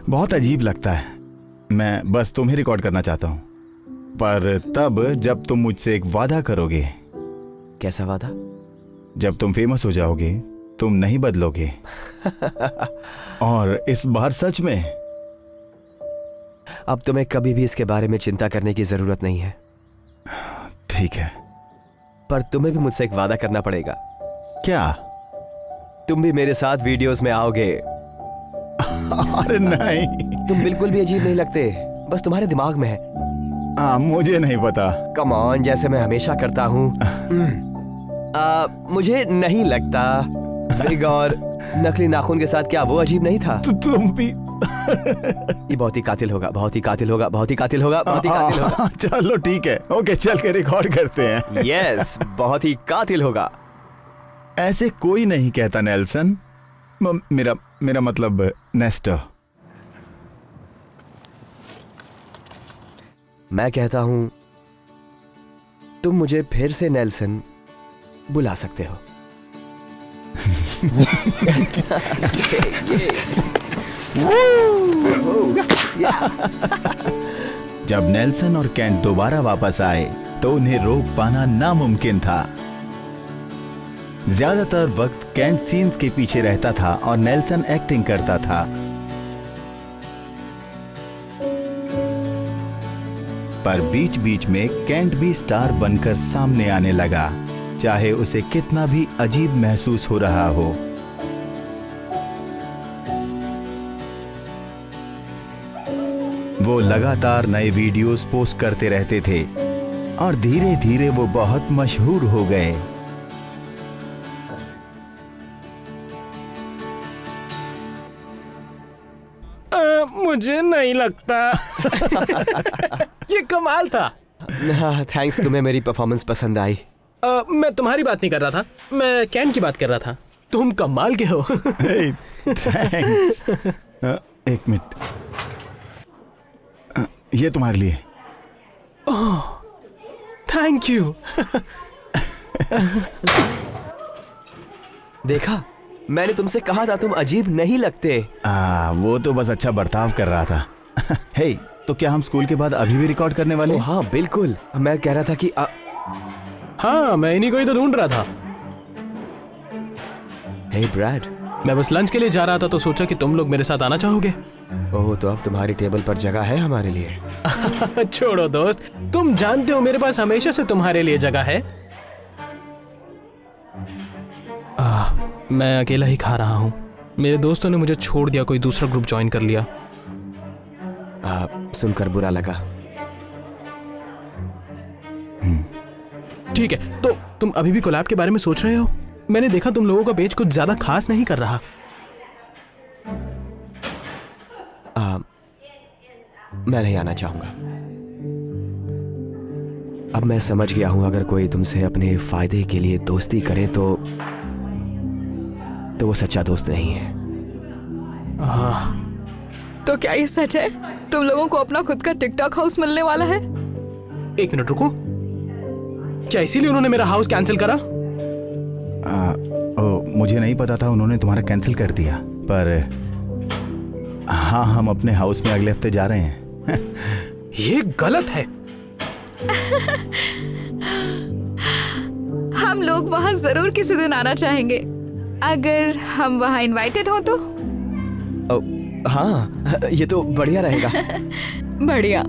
बहुत अजीब लगता है। मैं बस तुम्हें रिकॉर्ड करना चाहता हूं, पर तब जब तुम मुझसे एक वादा करोगे। कैसा वादा? जब तुम फेमस हो जाओगे, तुम नहीं बदलोगे। और इस बार सच में। अब तुम्हें कभी भी इसके बारे में चिंता करने की जरूरत नहीं है। ठीक है, पर तुम्हें भी मुझसे एक वादा करना पड़ेगा। क्या? तुम भी मेरे साथ वीडियोस में आओगे। अरे नहीं, तुम बिल्कुल भी अजीब नहीं लगते, बस तुम्हारे दिमाग में है। मुझे नहीं पता। कम ऑन, जैसे मैं हमेशा करता हूँ। मुझे नहीं लगता विग और नकली नाखून के साथ क्या वो अजीब नहीं था? तुम भी। ये बहुत ही कातिल होगा, बहुत ही कातिल होगा, बहुत ही कातिल होगा, बहुत ही कातिल होगा। चलो ठीक है, ओके, चल के रिकॉर्ड करते हैं। यस, बहुत ही कातिल होगा। ऐसे कोई नहीं कहता नेल्सन। मेरा मतलब नेस्टर। मैं कहता हूं तुम मुझे फिर से नेल्सन बुला सकते हो। जब नेल्सन और केंट दोबारा वापस आए तो उन्हें रोक पाना नामुमकिन था। ज्यादातर वक्त केंट सीन्स के पीछे रहता था और नेल्सन एक्टिंग करता था। पर बीच बीच में केंट भी स्टार बनकर सामने आने लगा, चाहे उसे कितना भी अजीब महसूस हो रहा हो। वो लगातार नए वीडियोस पोस्ट करते रहते थे और धीरे धीरे वो बहुत मशहूर हो गए। मुझे नहीं लगता। ये कमाल था। थैंक्स, तुम्हें मेरी परफॉर्मेंस पसंद आई। मैं तुम्हारी बात नहीं कर रहा था, मैं कैन की बात कर रहा था। तुम कमाल के हो। थैंक्स। एक मिनट, ये तुम्हारे लिए। Thank you. देखा, मैंने तुमसे कहा था तुम अजीब नहीं लगते। वो तो बस अच्छा बर्ताव कर रहा था। हे, तो क्या हम स्कूल के बाद अभी भी रिकॉर्ड करने वाले? हाँ बिल्कुल, मैं कह रहा था कि हाँ, मैं इन्हीं को ही तो ढूंढ रहा था। हे ब्रैड, मैं बस लंच के लिए जा रहा था तो सोचा कि तुम लोग मेरे साथ आना चाहोगे। ओह, तो अब तुम्हारी टेबल पर जगह है हमारे लिए। छोड़ो दोस्त, तुम जानते हो मेरे पास हमेशा से तुम्हारे लिए जगह है। मैं अकेला ही खा रहा हूँ। मेरे दोस्तों ने मुझे छोड़ दिया, कोई दूसरा ग्रुप ज्वाइन कर लिया। सुनकर बुरा लगा। ठीक है, तो तुम अभी भी कोलैब के बारे में सोच रहे हो? मैंने देखा तुम लोगों का पेज कुछ ज्यादा खास नहीं कर रहा। मैं नहीं आना चाहूंगा। अब मैं समझ गया हूं, अगर कोई तुमसे अपने फायदे के लिए दोस्ती करे तो वो सच्चा दोस्त नहीं है। तो क्या ये सच है? तुम लोगों को अपना खुद का टिकटॉक हाउस मिलने वाला है? एक मिनट रुको, क्या इसीलिए उन्होंने मेरा हाउस कैंसिल करा? मुझे नहीं पता था उन्होंने तुम्हारा कैंसिल कर दिया, पर हाँ, हम अपने हाउस में अगले हफ्ते जा रहे हैं। ये गलत है। हम लोग वहाँ जरूर किसी दिन आना चाहेंगे, अगर हम वहाँ इनवाइटेड हो तो। हाँ, ये तो बढ़िया रहेगा। बढ़िया,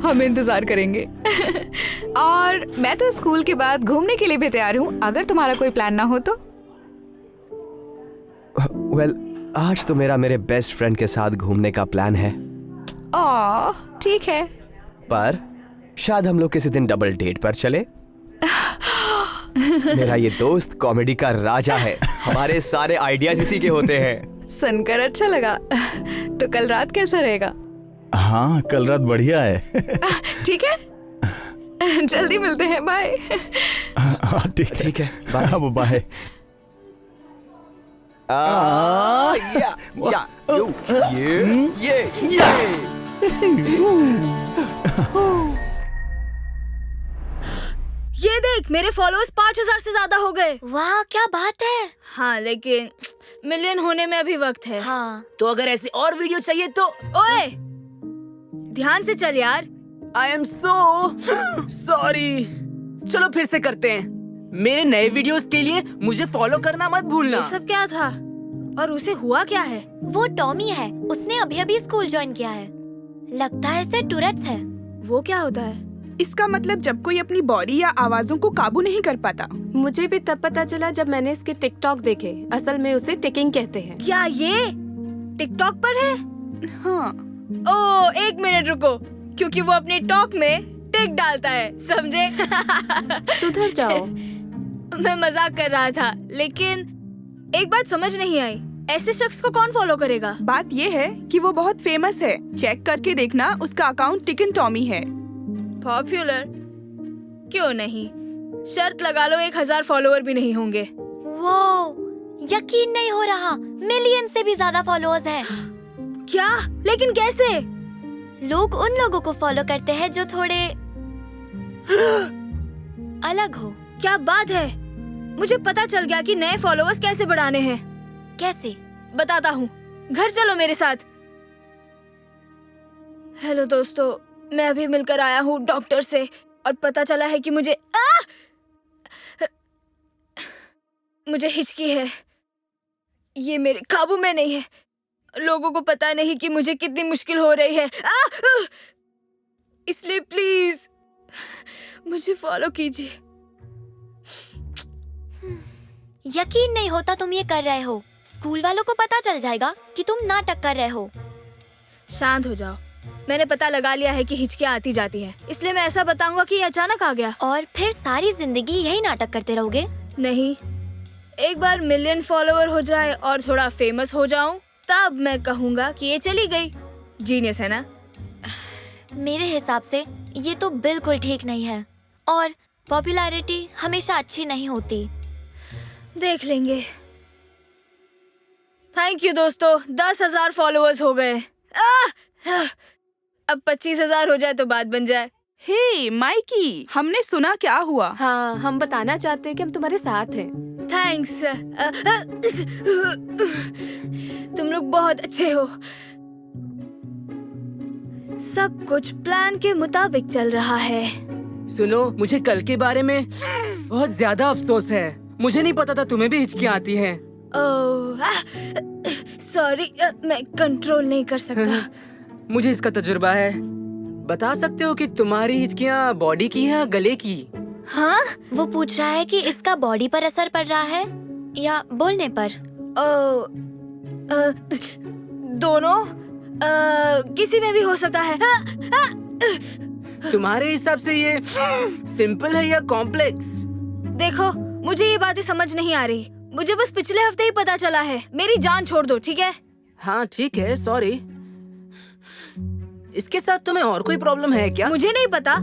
हम इंतजार करेंगे। और मैं तो स्कूल के बाद घूमने के लिए भी तैयार हूँ, अगर तुम्हारा कोई प्लान ना हो तो। वेल, आज तो मेरे बेस्ट फ्रेंड के साथ घूमने का प्लान है। ठीक है, पर शायद हम लोग किसी दिन डबल डेट पर चले। मेरा ये दोस्त कॉमेडी का राजा है, हमारे सारे आइडियाज इसी के होते हैं। सुनकर अच्छा लगा। तो कल रात कैसा रहेगा? हाँ, कल रात बढ़िया है। ठीक है, जल्दी मिलते हैं। बाय। ठीक है, बाय बाय। ये देख, मेरे फॉलोअर्स 5000 से ज्यादा हो गए। वाह, क्या बात है। हाँ, लेकिन मिलियन होने में अभी वक्त है। हाँ, तो अगर ऐसी और वीडियो चाहिए तो ओए, ध्यान से चल यार। I am so sorry. चलो फिर से करते हैं। मेरे नए वीडियोस के लिए मुझे फॉलो करना मत भूलना। ये सब क्या था और उसे हुआ क्या है? वो टॉमी है, उसने अभी अभी स्कूल ज्वाइन किया है। लगता है इसे टूरेट्स है। वो क्या होता है? इसका मतलब जब कोई अपनी बॉडी या आवाजों को काबू नहीं कर पाता। मुझे भी तब पता चला जब मैंने इसके टिकटॉक देखे। असल में उसे टिकिंग कहते हैं। क्या ये टिकटॉक पर है? हाँ। ओ, एक मिनट रुको, क्योंकि वो अपने टॉक में टिक डालता है, समझे? सुधर जाओ। मैं मजाक कर रहा था, लेकिन एक बात समझ नहीं आई, ऐसे शख्स को कौन फॉलो करेगा? बात ये है कि वो बहुत फेमस है। चेक करके देखना, उसका अकाउंट टिकन टॉमी है। पॉपुलर? क्यों नहीं, शर्त लगा लो 1000 फॉलोअर भी नहीं होंगे। वाओ, यकीन नहीं हो रहा, मिलियन से भी ज्यादा फॉलोअर्स हैं। क्या? लेकिन कैसे? लोग उन लोगों को फॉलो करते हैं जो थोड़े अलग हो। क्या बात है, मुझे पता चल गया कि नए फॉलोअर्स कैसे बढ़ाने हैं। कैसे? बताता हूँ, घर चलो मेरे साथ। हेलो दोस्तों, मैं अभी मिलकर आया हूँ डॉक्टर से और पता चला है कि मुझे हिचकी है। ये मेरे काबू में नहीं है। लोगों को पता नहीं कि मुझे कितनी मुश्किल हो रही है। इसलिए प्लीज मुझे फॉलो कीजिए। यकीन नहीं होता तुम ये कर रहे हो। स्कूल वालों को पता चल जाएगा कि तुम नाटक कर रहे हो। शांत हो जाओ। मैंने पता लगा लिया है कि हिचकियाँ आती जाती हैं, इसलिए मैं ऐसा बताऊंगा कि ये अचानक आ गया। और फिर सारी जिंदगी यही नाटक करते रहोगे? नहीं, एक बार मिलियन फॉलोवर हो जाए और थोड़ा फेमस हो जाऊं, तब मैं कहूंगा कि ये चली गई। जीनियस है ना? मेरे हिसाब से ये तो बिल्कुल ठीक नहीं है, और पॉपुलैरिटी हमेशा अच्छी नहीं होती। देख लेंगे। थैंक यू दोस्तों, 10,000 फॉलोअर्स हो गए। अब 25,000 हो जाए तो बात बन जाए। हे माइकी, हमने सुना क्या हुआ? हाँ, हम बताना चाहते हैं कि हम तुम्हारे साथ हैं। थैंक्स। तुम लोग बहुत अच्छे हो। सब कुछ प्लान के मुताबिक चल रहा है। सुनो, मुझे कल के बारे में बहुत ज्यादा अफसोस है। मुझे नहीं पता था तुम्हें भी हिचकियाँ आती हैं। सॉरी, मैं कंट्रोल नहीं कर सकता। मुझे इसका तजुर्बा है। बता सकते हो कि तुम्हारी हिचकियाँ बॉडी की है या गले की? हाँ? वो पूछ रहा है कि इसका बॉडी पर असर पड़ रहा है या बोलने पर। दोनों। किसी में भी हो सकता है। तुम्हारे हिसाब से ये सिंपल है या कॉम्प्लेक्स? देखो, मुझे ये बातें समझ नहीं आ रही। मुझे बस पिछले हफ्ते ही पता चला है। मेरी जान छोड़ दो, ठीक है? हाँ ठीक है, सॉरी। इसके साथ तुम्हें और कोई प्रॉब्लम है क्या? मुझे नहीं पता,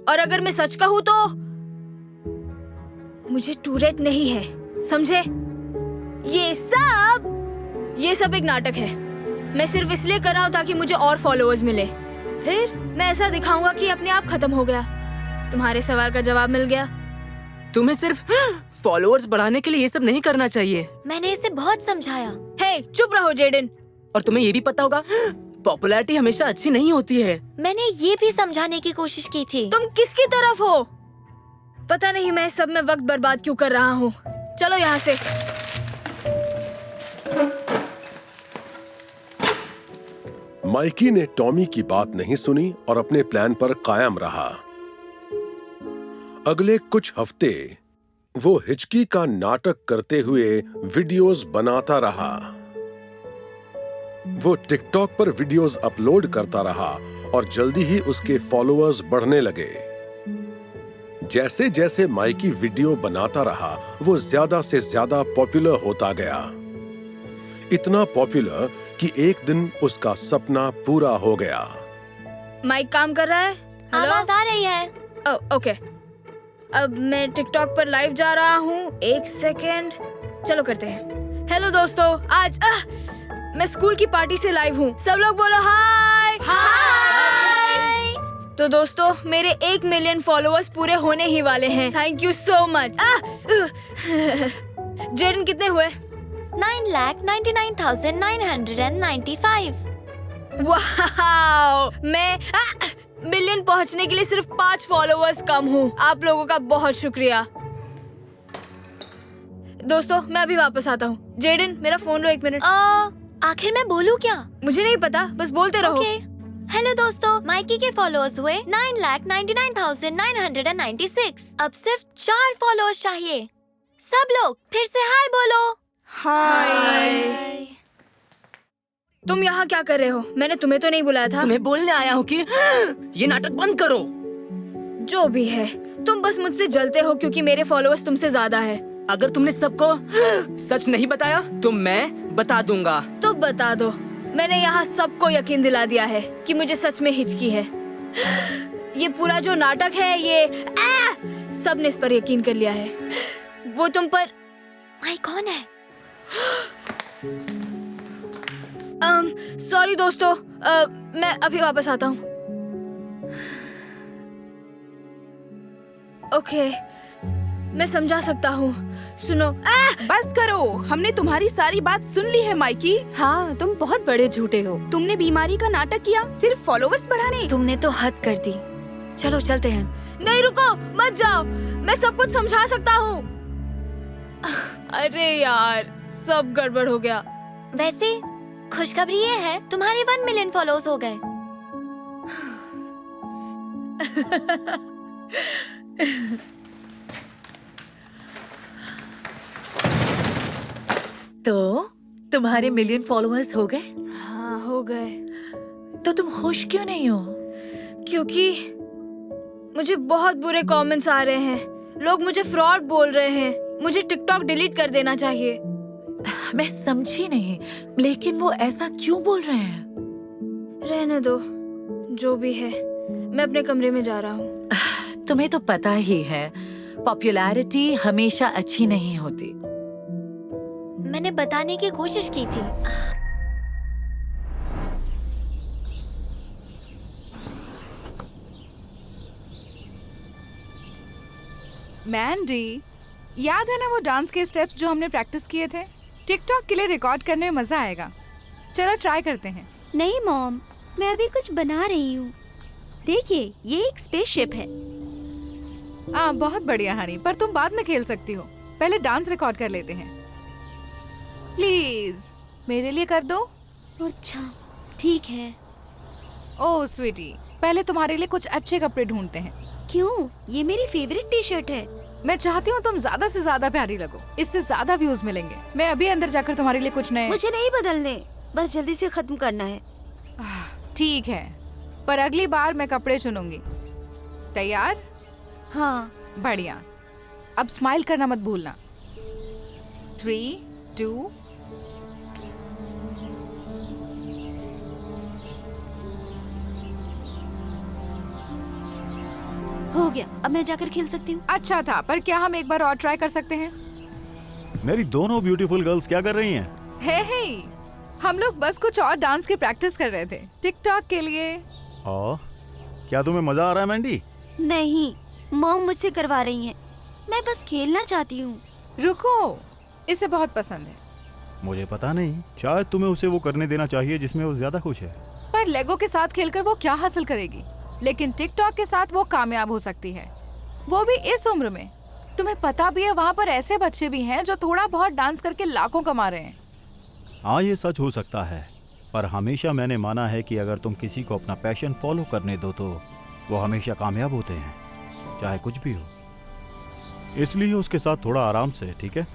और अगर मैं सच कहूँ तो मुझे टूरेट नहीं है, समझे? ये सब एक नाटक है। मैं सिर्फ इसलिए कर रहा हूँ ताकि मुझे और फॉलोअर्स मिले। फिर मैं ऐसा दिखाऊंगा कि अपने आप खत्म हो गया। तुम्हारे सवाल का जवाब मिल गया। तुम्हें सिर्फ फॉलोअर्स बढ़ाने के लिए ये सब नहीं करना चाहिए। मैंने इसे बहुत समझाया। हे, चुप रहो जेडन। और तुम्हें ये भी पता होगा, पॉपुलैरिटी हमेशा अच्छी नहीं होती है। मैंने ये भी समझाने की कोशिश की थी। तुम किसकी तरफ हो? पता नहीं मैं सब में वक्त बर्बाद क्यों कर रहा हूँ। चलो यहाँ से। माइकी ने टॉमी की बात नहीं सुनी और अपने प्लान पर कायम रहा। अगले कुछ हफ्ते वो हिचकी का नाटक करते हुए वीडियोस बनाता रहा। वो टिकटॉक पर वीडियोस अपलोड करता रहा और जल्दी ही उसके फॉलोअर्स बढ़ने लगे। जैसे जैसे माइकी वीडियो बनाता रहा, वो ज्यादा से ज्यादा पॉपुलर होता गया। इतना पॉपुलर कि एक दिन उसका सपना पूरा हो गया। माइक काम कर रहा है? आवाज आ रही है। ओके। अब मैं टिकटॉक पर लाइव जा रहा हूँ। 1 सेकेंड। चलो करते हैं। हेलो दोस्तों, आज मैं स्कूल की पार्टी से लाइव हूँ। सब लोग बोलो हाय। हाय। तो दोस्तों, मेरे 1 मिलियन फॉलोअर्स पूरे होने ही वाले हैं। Thank you so much. जेडन कितने हुए? 9,99,995। वाओ! मैं मिलियन पहुंचने के लिए सिर्फ 5 फॉलोअर्स कम हूँ। आप लोगों का बहुत शुक्रिया। दोस्तों, मैं अभी वापस आता हूँ। जेडन, मेरा फोन लो 1 मिनट। आखिर मैं बोलूँ क्या? मुझे नहीं पता, बस बोलते रहो। हेलो दोस्तों, माइकी के फॉलोअर्स हुए 9,99,996। अब सिर्फ 4 फॉलोअर्स चाहिए। सब लोग फिर से हाय बोलो। हाय। तुम यहाँ क्या कर रहे हो? मैंने तुम्हें तो नहीं बुलाया था। तुम्हें बोलने आया हूँ कि ये नाटक बंद करो। जो भी है, तुम बस मुझसे जलते हो क्योंकि मेरे फॉलोअर्स तुमसे ज्यादा है। अगर तुमने सबको सच नहीं बताया तो मैं बता दूंगा। तो बता दो। मैंने यहाँ सबको यकीन दिला दिया है कि मुझे सच में हिचकी है। ये पूरा जो नाटक है, ये सबने इस पर यकीन कर लिया है। वो तुम पर। माई कौन है? सॉरी दोस्तों, मैं अभी वापस आता हूँ। ओके, मैं समझा सकता हूँ। सुनो। बस करो, हमने तुम्हारी सारी बात सुन ली है माइकी। हाँ, तुम बहुत बड़े झूठे हो। तुमने बीमारी का नाटक किया सिर्फ फॉलोअर्स बढ़ाने। तुमने तो हद कर दी। चलो चलते हैं। नहीं रुको, मत जाओ। मैं सब कुछ समझा सकता हूँ। अरे यार, सब गड़बड़ हो गया। वैसे खुशखबरी ये है, तुम्हारे 1 मिलियन फॉलोअर्स हो गए। तो तुम्हारे मिलियन फॉलोअर्स हो गए? हाँ, हो गए। तो तुम खुश क्यों नहीं हो? क्योंकि मुझे बहुत बुरे कमेंट्स आ रहे हैं। लोग मुझे फ्रॉड बोल रहे हैं। मुझे टिकटॉक डिलीट कर देना चाहिए। मैं समझी नहीं, लेकिन वो ऐसा क्यों बोल रहे हैं? रहने दो, जो भी है। मैं अपने कमरे में जा रहा हूँ। तुम्हें तो पता ही है, पॉपुलैरिटी हमेशा अच्छी नहीं होती। मैंने बताने की कोशिश की थी। मैंडी, याद है ना वो डांस के स्टेप्स जो हमने प्रैक्टिस किए थे? टिकटॉक के लिए रिकॉर्ड करने में मजा आएगा। चलो ट्राई करते हैं। नहीं मॉम, मैं अभी कुछ बना रही हूँ। देखिए, ये एक स्पेसशिप है। बहुत बढ़िया हनी, पर तुम बाद में खेल सकती हो। पहले डांस रिकॉर्ड कर लेते हैं। प्लीज मेरे लिए कर दो। अच्छा, ठीक है। ओह स्वीटी, पहले तुम्हारे लिए कुछ अच्छे कपड़े ढूंढते हैं। क्यों? ये मेरी फेवरेट टी शर्ट है। मैं चाहती हूँ तुम ज्यादा से ज्यादा प्यारी लगो, इससे ज्यादा व्यूज मिलेंगे। मैं अभी अंदर जाकर तुम्हारे लिए कुछ नए। मुझे नहीं बदलने, बस जल्दी से खत्म करना है। ठीक है, पर अगली बार मैं कपड़े चुनूंगी। तैयार? हाँ। बढ़िया। अब स्माइल करना मत भूलना। 3, 2 हो गया, अब मैं जाकर खेल सकती हूँ। अच्छा था, पर क्या हम एक बार और ट्राई कर सकते हैं? मेरी दोनों ब्यूटीफुल गर्ल्स क्या कर रही हैं? हे, हम लोग बस कुछ और डांस की प्रैक्टिस कर रहे थे टिकटॉक के लिए। क्या तुम्हें मजा आ रहा है मैंडी? नहीं, मॉम मुझसे करवा रही हैं। मैं बस खेलना चाहती हूँ। रुको, इसे बहुत पसंद है। मुझे पता नहीं, शायद तुम्हें उसे वो करने देना चाहिए जिसमें वो ज्यादा खुश है। पर लेगो के साथ खेलकर वो क्या हासिल करेगी? लेकिन टिकटॉक के साथ वो कामयाब हो सकती है, वो भी इस उम्र में। तुम्हें पता भी है वहाँ पर ऐसे बच्चे भी हैं जो थोड़ा बहुत डांस करके लाखों कमा रहे हैं। हाँ, ये सच हो सकता है, पर हमेशा मैंने माना है कि अगर तुम किसी को अपना पैशन फॉलो करने दो तो वो हमेशा कामयाब होते हैं, चाहे कुछ भी हो। इसलिए उसके साथ थोड़ा आराम से, ठीक है?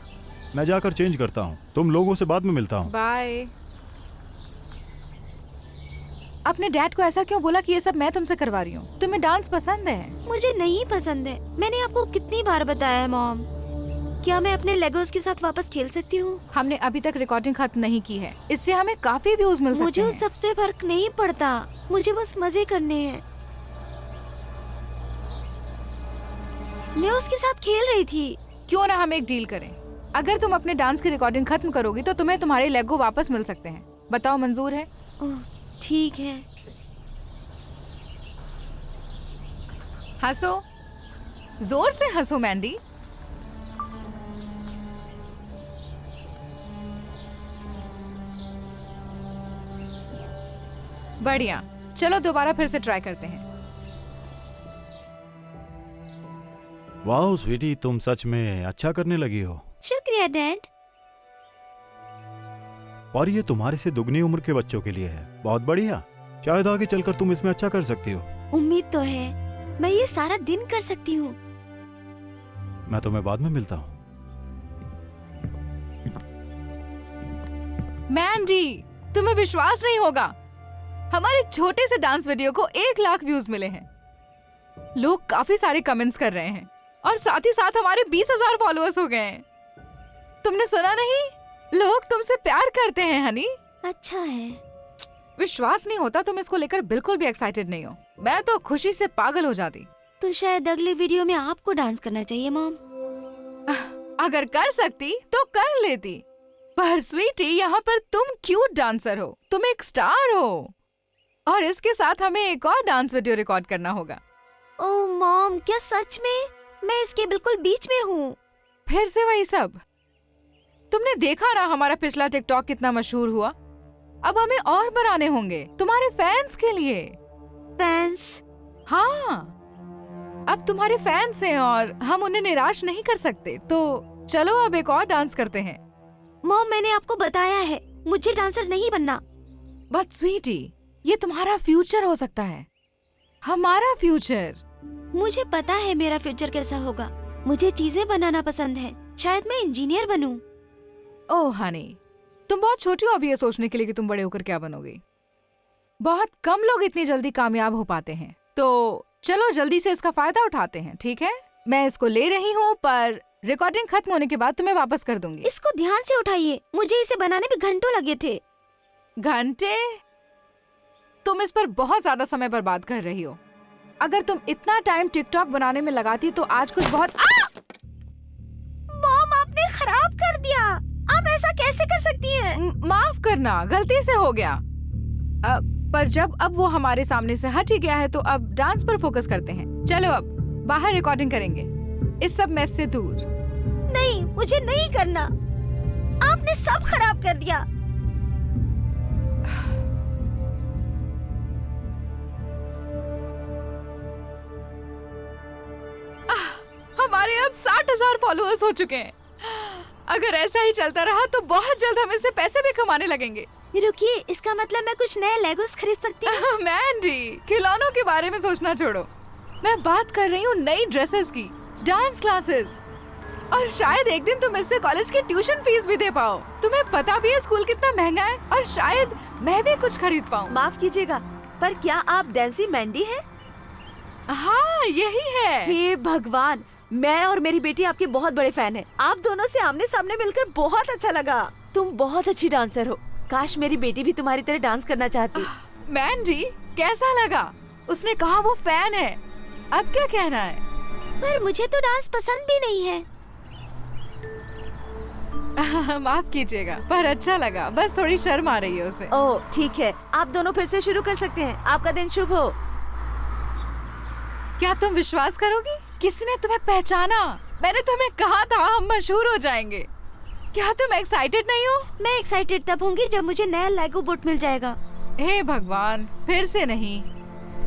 मैं जाकर चेंज करता हूँ, तुम लोगों से बाद में मिलता हूँ। बाय। अपने डैड को ऐसा क्यों बोला कि ये सब मैं तुमसे करवा रही हूँ? तुम्हें डांस पसंद है? मुझे नहीं पसंद है। मैंने आपको कितनी बार बताया है मॉम। क्या मैं अपने लेगोस के साथ वापस खेल सकती हूँ? हमने अभी तक रिकॉर्डिंग खत्म नहीं की है, इससे हमें काफी व्यूज मिल सकते मुझे हैं। उस सबसे फर्क नहीं पड़ता, मुझे बस मजे करने हैं। मैं उसके साथ खेल रही थी। क्यों ना हम एक डील करें? अगर तुम अपने डांस की रिकॉर्डिंग खत्म करोगी तो तुम्हें तुम्हारे लेगो वापस मिल सकते हैं। बताओ, मंजूर है? ठीक है। हंसो, जोर से हंसो मैंडी। बढ़िया, चलो दोबारा फिर से ट्राई करते हैं। वाह स्वीटी, तुम सच में अच्छा करने लगी हो। शुक्रिया डैड। पर ये तुम्हारे से दुगनी उम्र के बच्चों के लिए है। बहुत बढ़िया, शायद आगे चलकर तुम इसमें अच्छा कर सकती हो। उम्मीद तो है, मैं ये सारा दिन कर सकती हूँ। मैं तुम्हें बाद में मिलता हूँ। मैंडी, तुम्हें विश्वास नहीं होगा, हमारे छोटे से डांस वीडियो को 1 लाख व्यूज मिले हैं। लोग काफी सारे कमेंट्स कर रहे हैं और साथ ही साथ हमारे 20,000 फॉलोअर्स हो गए हैं। तुमने सुना नहीं? लोग तुमसे प्यार करते हैं हनी। अच्छा है। विश्वास नहीं होता तुम इसको लेकर बिल्कुल भी एक्साइटेड नहीं हो। मैं तो खुशी से पागल हो जाती। तो शायद अगले वीडियो में आपको डांस करना चाहिए मॉम। अगर कर सकती तो कर लेती, पर स्वीटी यहाँ पर तुम क्यूट डांसर हो, तुम एक स्टार हो, और इसके साथ हमें एक और डांस वीडियो रिकॉर्ड करना होगा। ओह मॉम, क्या सच में? मैं इसके बिल्कुल बीच में हूँ। फिर से वही सब? तुमने देखा ना हमारा पिछला टिकटॉक कितना मशहूर हुआ। अब हमें और बनाने होंगे तुम्हारे फैंस के लिए। फैंस? हाँ, अब तुम्हारे फैंस हैं और हम उन्हें निराश नहीं कर सकते, तो चलो अब एक और डांस करते हैं। मॉम, मैंने आपको बताया है, मुझे डांसर नहीं बनना। बट स्वीटी, ये तुम्हारा फ्यूचर हो सकता है, हमारा फ्यूचर। मुझे पता है मेरा फ्यूचर कैसा होगा। मुझे चीजें बनाना पसंद है। शायद मैं इंजीनियर बनूं। ओह हनी, तुम बहुत छोटी हो अभी ये सोचने के लिए कि तुम बड़े होकर क्या बनोगे। बहुत कम लोग इतनी जल्दी कामयाब हो पाते हैं। तो चलो जल्दी से इसका फायदा उठाते हैं, ठीक है? मैं इसको ले रही हूँ, पर रिकॉर्डिंग खत्म होने के बाद तुम्हें वापस कर दूंगी। इसको ध्यान से उठाइए, मुझे इसे बनाने में घंटों लगे थे। घंटे? तुम इस पर बहुत ज्यादा समय बर्बाद कर रही हो। अगर तुम इतना टाइम टिकटॉक बनाने में लगाती तो आज कुछ बहुत मॉम, आपने खराब कर दिया। आप ऐसा कैसे कर सकती हैं? माफ करना, गलती से हो गया। पर जब अब वो हमारे सामने से हट ही गया है तो अब डांस पर फोकस करते हैं। चलो अब बाहर रिकॉर्डिंग करेंगे, इस सब मैस से दूर। नहीं, मुझे नहीं करना। आपने सब खराब कर दिया। हमारे अब 60,000 फॉलोअर्स हो चुके हैं। अगर ऐसा ही चलता रहा तो बहुत जल्द हम इससे पैसे भी कमाने लगेंगे। रुकिए, इसका मतलब मैं कुछ नए लेगोस खरीद सकती हूँ। मैंडी, खिलौनों के बारे में सोचना छोड़ो। मैं बात कर रही हूँ नई ड्रेसेस की, डांस क्लासेस, और शायद एक दिन तुम इससे कॉलेज की ट्यूशन फीस भी दे पाओ। तुम्हें पता भी है स्कूल कितना महंगा है, और शायद मैं भी कुछ खरीद पाऊँ। माफ कीजिएगा, पर क्या आप डैंसी मैंडी हैं? हाँ, यही है। हे भगवान, मैं और मेरी बेटी आपके बहुत बड़े फैन हैं। आप दोनों से आमने सामने मिलकर बहुत अच्छा लगा। तुम बहुत अच्छी डांसर हो। काश मेरी बेटी भी तुम्हारी तरह डांस करना चाहती। मैंडी, कैसा लगा? उसने कहा वो फैन है। अब क्या कहना है? पर मुझे तो डांस पसंद भी नहीं है। माफ कीजिएगा, पर अच्छा लगा। बस थोड़ी शर्म आ रही है उसे। ओह ठीक है, आप दोनों फिर से शुरू कर सकते हैं। आपका दिन शुभ हो। क्या तुम विश्वास करोगी, किसी ने तुम्हें पहचाना। मैंने तुम्हें कहा था हम मशहूर हो जाएंगे। क्या तुम एक्साइटेड नहीं हो? मैं एक्साइटेड तब होंगी जब मुझे नया लेगो बोट मिल जाएगा। हे भगवान, फिर से नहीं।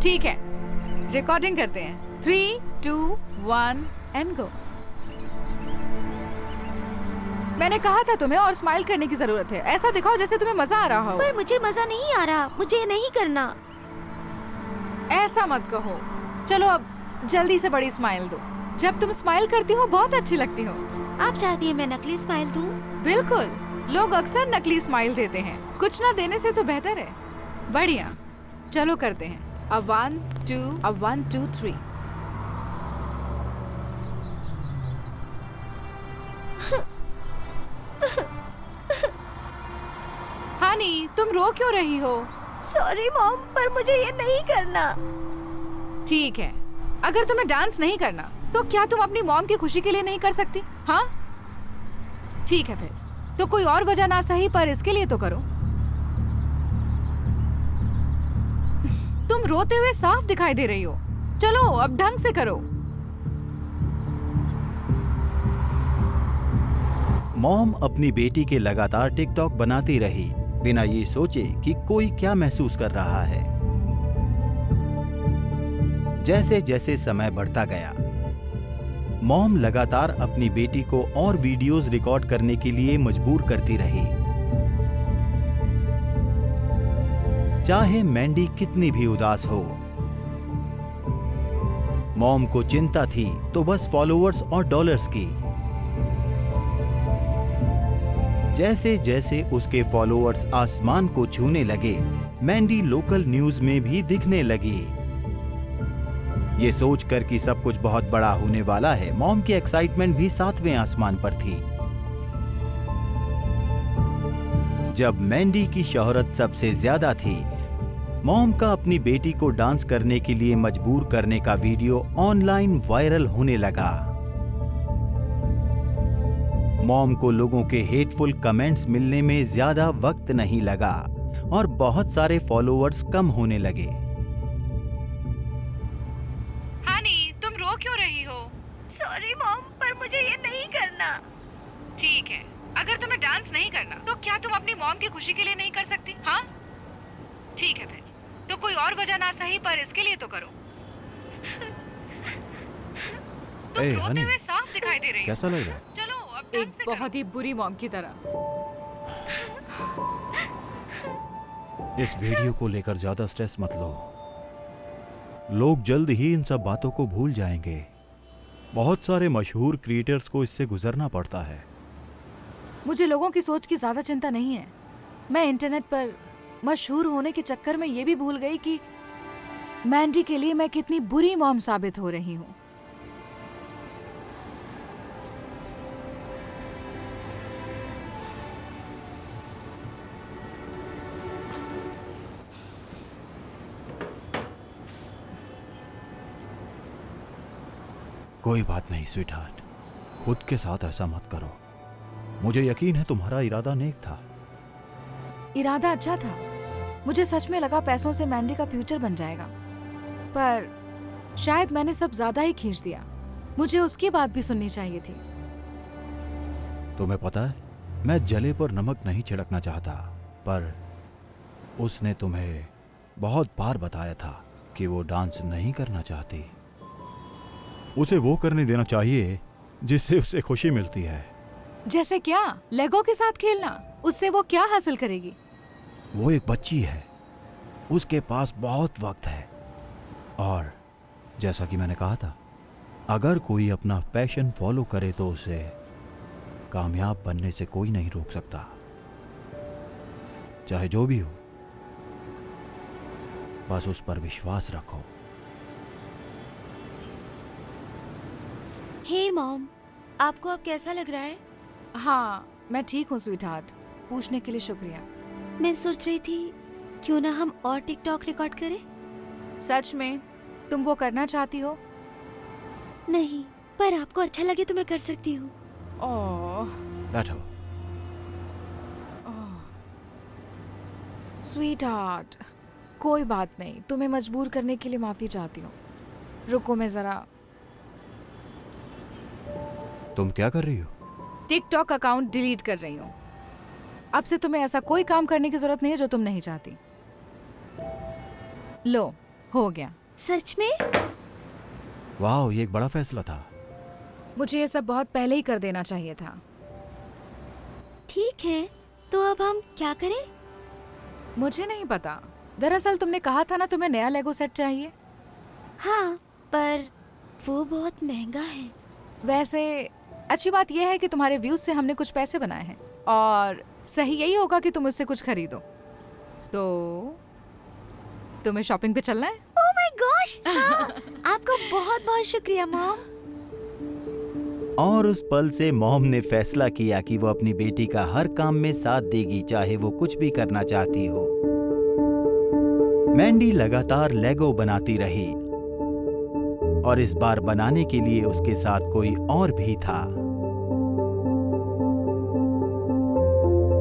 ठीक है, रिकॉर्डिंग करते हैं। 3, 2, 1 एंड गो। मैंने कहा था तुम्हें और स्माइल करने की जरूरत है। ऐसा दिखाओ जैसे तुम्हें मजा आ रहा हो। पर मुझे मजा नहीं आ रहा, मुझे नहीं करना। ऐसा मत कहो। चलो अब जल्दी से बड़ी स्माइल दो। जब तुम स्माइल करती हो बहुत अच्छी लगती हो। आप चाहती है मैं नकली स्माइल दूं? बिल्कुल, लोग अक्सर नकली स्माइल देते हैं। कुछ ना देने से तो बेहतर है। बढ़िया, चलो करते हैं। अब 1, 2, अब 1, 2, 3। हानी, तुम रो क्यों रही हो? सॉरी मॉम, पर मुझे ये नहीं करना। ठीक है, अगर तुम्हें डांस नहीं करना तो क्या तुम अपनी मॉम की खुशी के लिए नहीं कर सकती? हाँ ठीक है, फिर तो कोई और वजह ना सही पर इसके लिए तो करो। तुम रोते हुए साफ दिखाई दे रही हो। चलो अब ढंग से करो। मॉम अपनी बेटी के लगातार टिकटॉक बनाती रही, बिना ये सोचे कि कोई क्या महसूस कर रहा है। जैसे जैसे समय बढ़ता गया, मॉम लगातार अपनी बेटी को और वीडियोस रिकॉर्ड करने के लिए मजबूर करती रही। चाहे मैंडी कितनी भी उदास हो, मॉम को चिंता थी तो बस फॉलोअर्स और डॉलर्स की। जैसे जैसे उसके फॉलोअर्स आसमान को छूने लगे, मैंडी लोकल न्यूज में भी दिखने लगी। ये सोचकर कि सब कुछ बहुत बड़ा होने वाला है, मॉम की एक्साइटमेंट भी 7वें आसमान पर थी। जब मैंडी की शोहरत सबसे ज्यादा थी, मॉम का अपनी बेटी को डांस करने के लिए मजबूर करने का वीडियो ऑनलाइन वायरल होने लगा। मॉम को लोगों के हेटफुल कमेंट्स मिलने में ज्यादा वक्त नहीं लगा और बहुत सारे फॉलोअर्स कम होने लगे। क्यों रही हो? सॉरी मॉम, पर मुझे ये नहीं करना। ठीक है, अगर तुम्हें डांस नहीं करना तो क्या तुम अपनी मॉम की खुशी के लिए नहीं कर सकती? हाँ ठीक है, फिर तो कोई और वजह ना सही पर इसके लिए तो करो। तुम रोते हुए साफ दिखाई दे रही हो। कैसा लग रहा है? चलो अब एक बहुत ही बुरी मॉम की तरह। इस वीडियो को लेकर ज्यादा स्ट्रेस मत लो। लोग जल्द ही इन सब बातों को भूल जाएंगे। बहुत सारे मशहूर क्रिएटर्स को इससे गुजरना पड़ता है। मुझे लोगों की सोच की ज्यादा चिंता नहीं है। मैं इंटरनेट पर मशहूर होने के चक्कर में ये भी भूल गई कि मैंडी के लिए मैं कितनी बुरी मॉम साबित हो रही हूँ। कोई बात नहीं स्वीटहार्ट, खुद के साथ ऐसा मत करो। मुझे यकीन है तुम्हारा इरादा नेक था। इरादा अच्छा था। मुझे सच में लगा पैसों से मैंडी का फ्यूचर बन जाएगा, पर शायद मैंने सब ज्यादा ही खींच दिया। मुझे उसकी बात भी सुननी चाहिए थी। तुम्हें पता है, मैं जले पर नमक नहीं छिड़कना चाहता, पर उसने तुम्हें बहुत बार बताया था कि वो डांस नहीं करना चाहती। उसे वो करने देना चाहिए जिससे उसे खुशी मिलती है। जैसे क्या? लेगो के साथ खेलना? उससे वो क्या हासिल करेगी? वो एक बच्ची है, उसके पास बहुत वक्त है, और जैसा कि मैंने कहा था, अगर कोई अपना पैशन फॉलो करे तो उसे कामयाब बनने से कोई नहीं रोक सकता, चाहे जो भी हो। बस उस पर विश्वास रखो। हे मॉम, आपको अब कैसा लग रहा है? हाँ, मैं ठीक हूँ स्वीटहार्ट। पूछने के लिए शुक्रिया। मैं सोच रही थी क्यों ना हम और टिकटॉक रिकॉर्ड करें। सच में तुम वो करना चाहती हो? नहीं, पर आपको अच्छा लगे तो मैं कर सकती हूँ। ओह, बैठो। स्वीटहार्ट, कोई बात नहीं। तुम्हें मजबूर करने के लिए माफी चाहती हूँ। रुको, मैं जरा। तुम क्या कर रही हो? टिकटॉक अकाउंट डिलीट कर रही हूँ। अब से तुम्हें ऐसा कोई काम करने की जरूरत नहीं है जो तुम नहीं चाहती। लो, हो गया। सच में? वाह, ये एक बड़ा फैसला था। मुझे ये सब बहुत पहले ही कर देना चाहिए था। ठीक है, तो अब हम क्या करें? मुझे नहीं पता। दरअसल तुमने कहा था ना तुम्हें नया लेगो सेट चाहिए। हाँ, पर वो बहुत महंगा है। वैसे अच्छी बात यह है कि तुम्हारे व्यूज से हमने कुछ पैसे बनाए हैं, और सही यही होगा कि तुम उससे कुछ खरीदो। तो तुम्हें शॉपिंग पे चलना है? Oh my gosh! हाँ, आपका बहुत बहुत शुक्रिया मॉम। और उस पल से मॉम ने फैसला किया कि वो अपनी बेटी का हर काम में साथ देगी, चाहे वो कुछ भी करना चाहती हो। मैंडी लगातार लेगो बनाती रही, और इस बार बनाने के लिए उसके साथ कोई और भी था।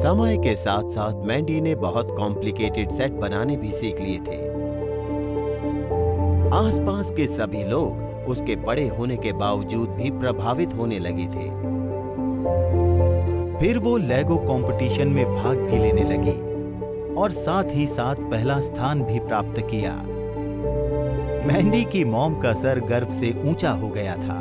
समय के साथ साथ मैंडी ने बहुत कॉम्प्लिकेटेड सेट बनाने भी सीख लिए थे। आसपास के सभी लोग उसके बड़े होने के बावजूद भी प्रभावित होने लगे थे। फिर वो लेगो कंपटीशन में भाग भी लेने लगी, और साथ ही साथ पहला स्थान भी प्राप्त किया। मैंडी की मॉम का सर गर्व से ऊंचा हो गया था।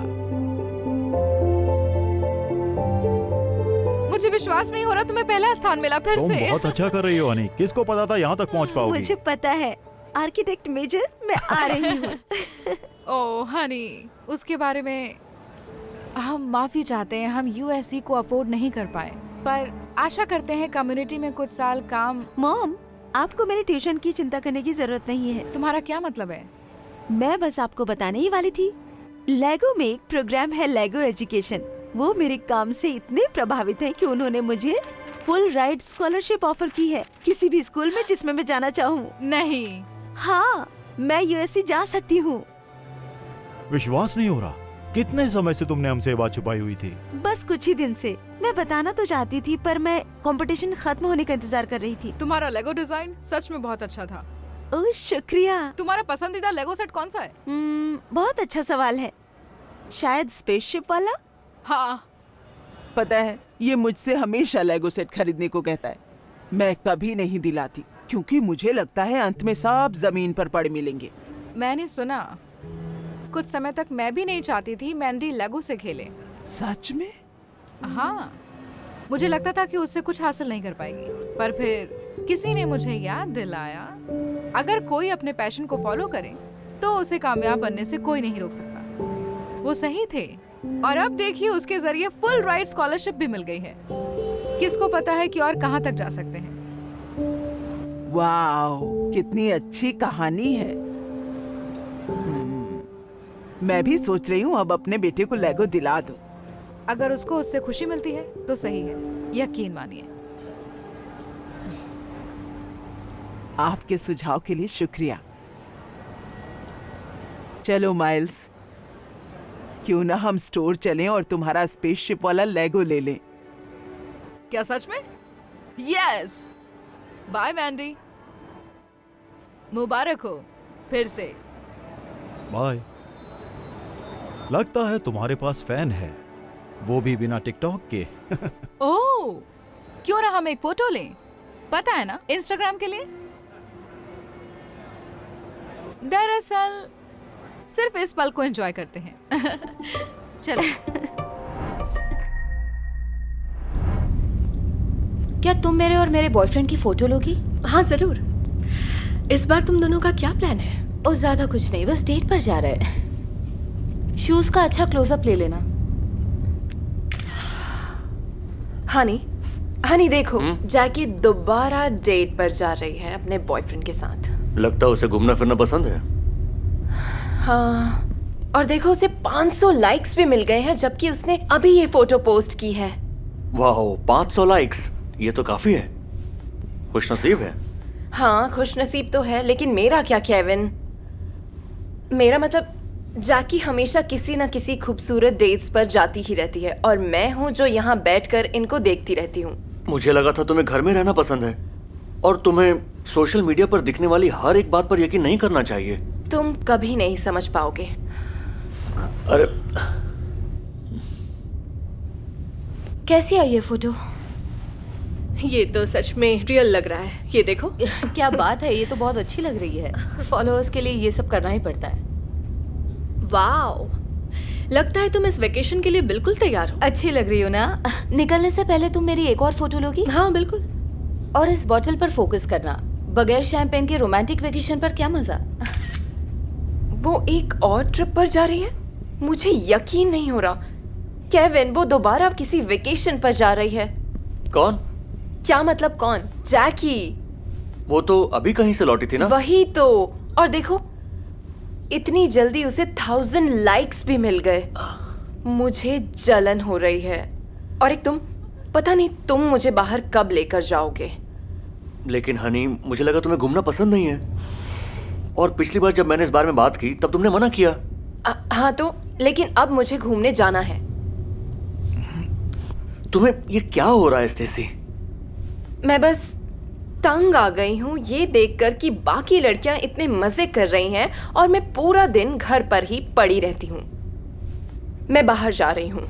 मुझे विश्वास नहीं हो रहा तुम्हें पहला स्थान मिला फिर तुम से। बहुत अच्छा कर रही हो अनी। किसको पता था यहाँ तक पहुँच पाओगी? मुझे पता है, आर्किटेक्ट मेजर, मैं आ रही हूँ। ओह हनी, उसके बारे में हम माफी चाहते हैं। हम यूएससी को अफोर्ड नहीं कर पाए, पर आशा करते हैं कम्युनिटी में कुछ साल काम। मॉम, आपको मेरे ट्यूशन की चिंता करने की जरूरत नहीं है। तुम्हारा क्या मतलब है? मैं बस आपको बताने ही वाली थी। लेगो में एक प्रोग्राम है, लेगो एजुकेशन। वो मेरे काम से इतने प्रभावित हैं कि उन्होंने मुझे फुल राइड स्कॉलरशिप ऑफर की है, किसी भी स्कूल में जिसमें मैं जाना चाहूँ। नहीं। हाँ, मैं यूएससी जा सकती हूँ। विश्वास नहीं हो रहा। कितने समय से तुमने हमसे ये बात छुपाई हुई थी? बस कुछ ही दिन से। मैं बताना तो चाहती थी, पर मैं कंपटीशन खत्म होने का इंतजार कर रही थी। तुम्हारा लेगो डिजाइन सच में बहुत अच्छा था। ओह शुक्रिया। तुम्हारा पसंदीदा लेगो सेट कौन सा है? बहुत अच्छा सवाल है। शायद स्पेसशिप वाला। हाँ। पता है, ये मुझसे हमेशा लेगो सेट खरीदने को कहता है। मैं कभी नहीं दिलाती, क्योंकि मुझे लगता है अंत में सब जमीन पर पड़े मिलेंगे। मैंने सुना कुछ समय तक मैं भी नहीं चाहती थी मैंडी लेगो से खेले। सच में? हाँ, मुझे लगता था कि उससे कुछ हासिल नहीं कर पाएगी, पर फिर किसी ने मुझे याद दिलाया, अगर कोई अपने पैशन को फॉलो करे तो उसे कामयाब बनने से कोई नहीं रोक सकता। वो सही थे और अब देखिए उसके जरिए फुल राइट स्कॉलरशिप भी मिल गई है। किसको पता है कि और कहां तक जा सकते हैं। वाह, कितनी अच्छी कहानी है। मैं भी सोच रही हूँ अब अपने बेटे को लेगो दिला दूं। अगर उसको उससे खुशी मिलती है तो सही है, यकीन मानिए। आपके सुझाव के लिए शुक्रिया। चलो माइल्स, क्यों ना हम स्टोर चलें और तुम्हारा स्पेसशिप वाला लेगो ले लें। क्या सच में? यस। बाय मैंडी, मुबारक हो फिर से। बाय। लगता है तुम्हारे पास फैन है, वो भी बिना टिकटॉक के। ओह, क्यों ना हम एक फोटो लें? पता है ना, इंस्टाग्राम के लिए। दरअसल सिर्फ इस पल को एंजॉय करते हैं। चलो। क्या तुम मेरे और मेरे बॉयफ्रेंड की फोटो लोगी? हाँ जरूर। इस बार तुम दोनों का क्या प्लान है? ओ ज्यादा कुछ नहीं, बस डेट पर जा रहे हैं। शूज का अच्छा क्लोजअप ले लेना। हनी देखो, जैकी दोबारा डेट पर जा रही है अपने बॉयफ्रेंड के साथ। लगता है उसे घूमना फिरना पसंद है। हाँ, और देखो उसे 500 लाइक्स भी मिल गए हैं जबकि उसने अभी ये फोटो पोस्ट की है। वाह, 500 लाइक्स, ये तो काफी है। खुशनसीब है। हाँ, खुशनसीब तो है, लेकिन मेरा क्या केविन? मेरा मतलब जैकी हमेशा किसी न किसी खूबसूरत डेट्स पर जाती ही रहती है और मैं हूँ जो यहाँ बैठकर इनको देखती रहती हूँ। मुझे लगा था तुम्हें घर में रहना पसंद है और तुम्हें सोशल मीडिया पर दिखने वाली हर एक बात पर यकीन नहीं करना चाहिए। तुम कभी नहीं समझ पाओगे। अरे कैसी आई ये फोटो? ये तो सच में रियल लग रहा है, ये देखो। क्या बात है, ये तो बहुत अच्छी लग रही है। फॉलोअर्स के लिए ये सब करना ही पड़ता है। वाओ, लगता है तुम इस वेकेशन के लिए बिल्कुल तैयार हो। अच्छी लग रही हो ना? निकलने से पहले तुम मेरी एक और फोटो लोगी? हाँ बिल्कुल। और इस बॉटल पर फोकस करना। बगैर शैंपेन के रोमांटिक वेकेशन पर क्या मजा। वो एक और ट्रिप पर जा रही है? मुझे यकीन नहीं हो रहा। केविन, वो दोबारा किसी वेकेशन पर जा रही है। कौन? क्या मतलब कौन? जैकी। वो तो अभी कहीं से लौटी थी ना? वही तो। और देखो, इतनी जल्दी उसे 1000 लाइक्स भी मिल गए। मुझे जलन हो रही है। और एक तुम, पता नहीं तुम मुझे बाहर कब लेकर जाओगे। लेकिन हनी, मुझे लगा तुम्हें घूमना पसंद नहीं है और पिछली बार जब मैंने इस बारे में बात की तब तुमने मना किया। हाँ तो, लेकिन अब मुझे घूमने जाना है। तुम्हें ये क्या हो रहा है स्टेसी? मैं बस तंग आ गई हूँ ये देखकर कि बाकी लड़कियां इतने मजे कर रही हैं और मैं पूरा दिन घर पर ही पड़ी रहती हूँ। मैं बाहर जा रही हूँ।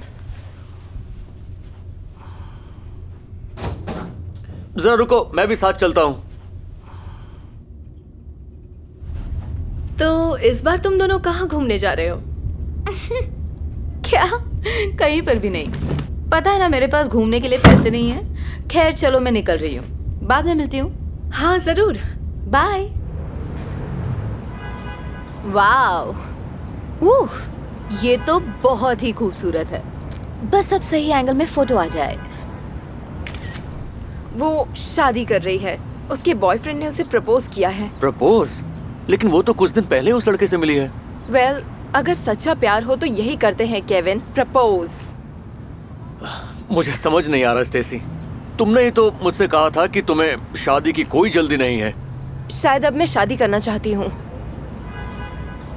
जरा रुको, मैं भी साथ चलता हूँ। तो इस बार तुम दोनों कहाँ घूमने जा रहे हो? क्या? कहीं पर भी नहीं। पता है ना, मेरे पास घूमने के लिए पैसे नहीं है। खैर चलो, मैं निकल रही हूँ, बाद में मिलती हूँ। हाँ जरूर, बाय। वाओ, ये तो बहुत ही खूबसूरत है। बस अब सही एंगल में फोटो आ जाए। वो शादी कर रही है। उसके बॉयफ्रेंड ने उसे प्रपोज किया है। प्रपोज? लेकिन वो तो कुछ दिन पहले उस लड़के से मिली है। वेल, अगर सच्चा प्यार हो तो यही करते हैं केविन, प्रपोज। मुझे समझ नहीं आ रहा स्टेसी, तुमने ही तो मुझसे कहा था कि तुम्हें शादी की कोई जल्दी नहीं है। शायद अब मैं शादी करना चाहती हूँ।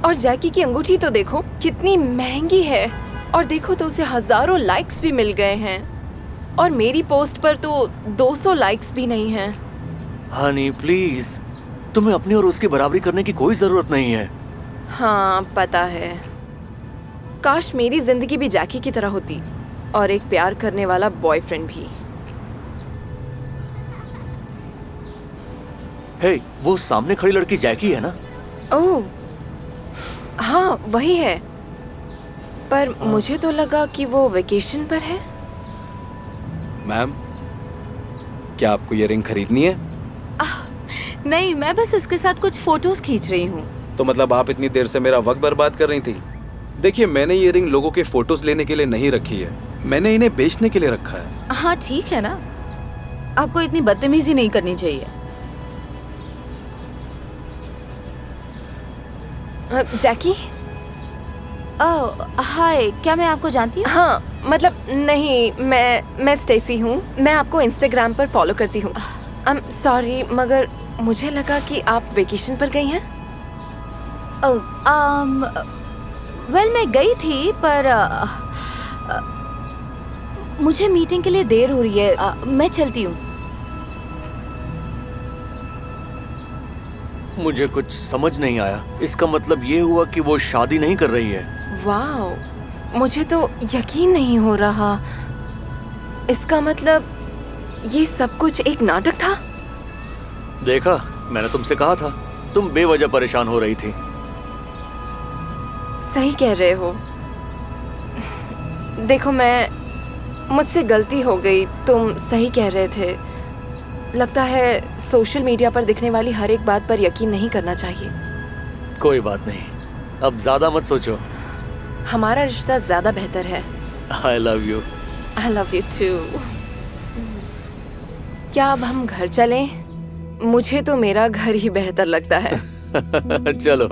और जैकी की अंगूठी तो देखो कितनी महंगी है। और देखो तो उसे हजारों लाइक्स भी मिल गए हैं और मेरी पोस्ट पर तो 200 लाइक्स भी नहीं हैं। हनी प्लीज, तुम्हें अपनी और उसकी बराबरी करने की कोई जरूरत नहीं है। हाँ पता है। काश मेरी जिंदगी भी जैकी की तरह होती और एक प्यार करने वाला बॉयफ्रेंड भी। हे, वो सामने खड़ी लड़की जैकी है ना? ओह हाँ वही है, पर मुझे तो लगा कि वो वेकेशन पर है। मैम, क्या आपको ये रिंग खरीदनी है? नहीं, मैं बस इसके साथ कुछ फोटोज खींच रही हूँ। तो मतलब आप इतनी देर से मेरा वक्त बर्बाद कर रही थी? देखिए, मैंने ये रिंग लोगों के फोटोज लेने के लिए नहीं रखी है, मैंने इन्हें बेचने के लिए रखा है। हाँ ठीक है ना, आपको इतनी बदतमीजी नहीं करनी चाहिए। जैकी? ओह हाय, क्या मैं आपको जानती हूँ? हाँ मतलब नहीं, मैं स्टेसी हूँ। मैं आपको इंस्टाग्राम पर फॉलो करती हूँ। सॉरी, मगर मुझे लगा कि आप वेकेशन पर गई हैं। वेल मैं गई थी, पर मुझे मीटिंग के लिए देर हो रही है। मैं चलती हूँ। मुझे कुछ समझ नहीं आया। इसका मतलब ये हुआ कि वो शादी नहीं कर रही है? वाह, मुझे तो यकीन नहीं हो रहा। इसका मतलब ये सब कुछ एक नाटक था? देखा, मैंने तुमसे कहा था, तुम बेवजह परेशान हो रही थी। सही कह रहे हो। देखो, मुझसे गलती हो गई। तुम सही कह रहे थे। लगता है सोशल मीडिया पर दिखने वाली हर एक बात पर यकीन नहीं करना चाहिए। कोई बात नहीं, अब ज्यादा मत सोचो। हमारा रिश्ता ज्यादा बेहतर है। I love you. I love you too. क्या अब हम घर चलें? मुझे तो मेरा घर ही बेहतर लगता है। चलो।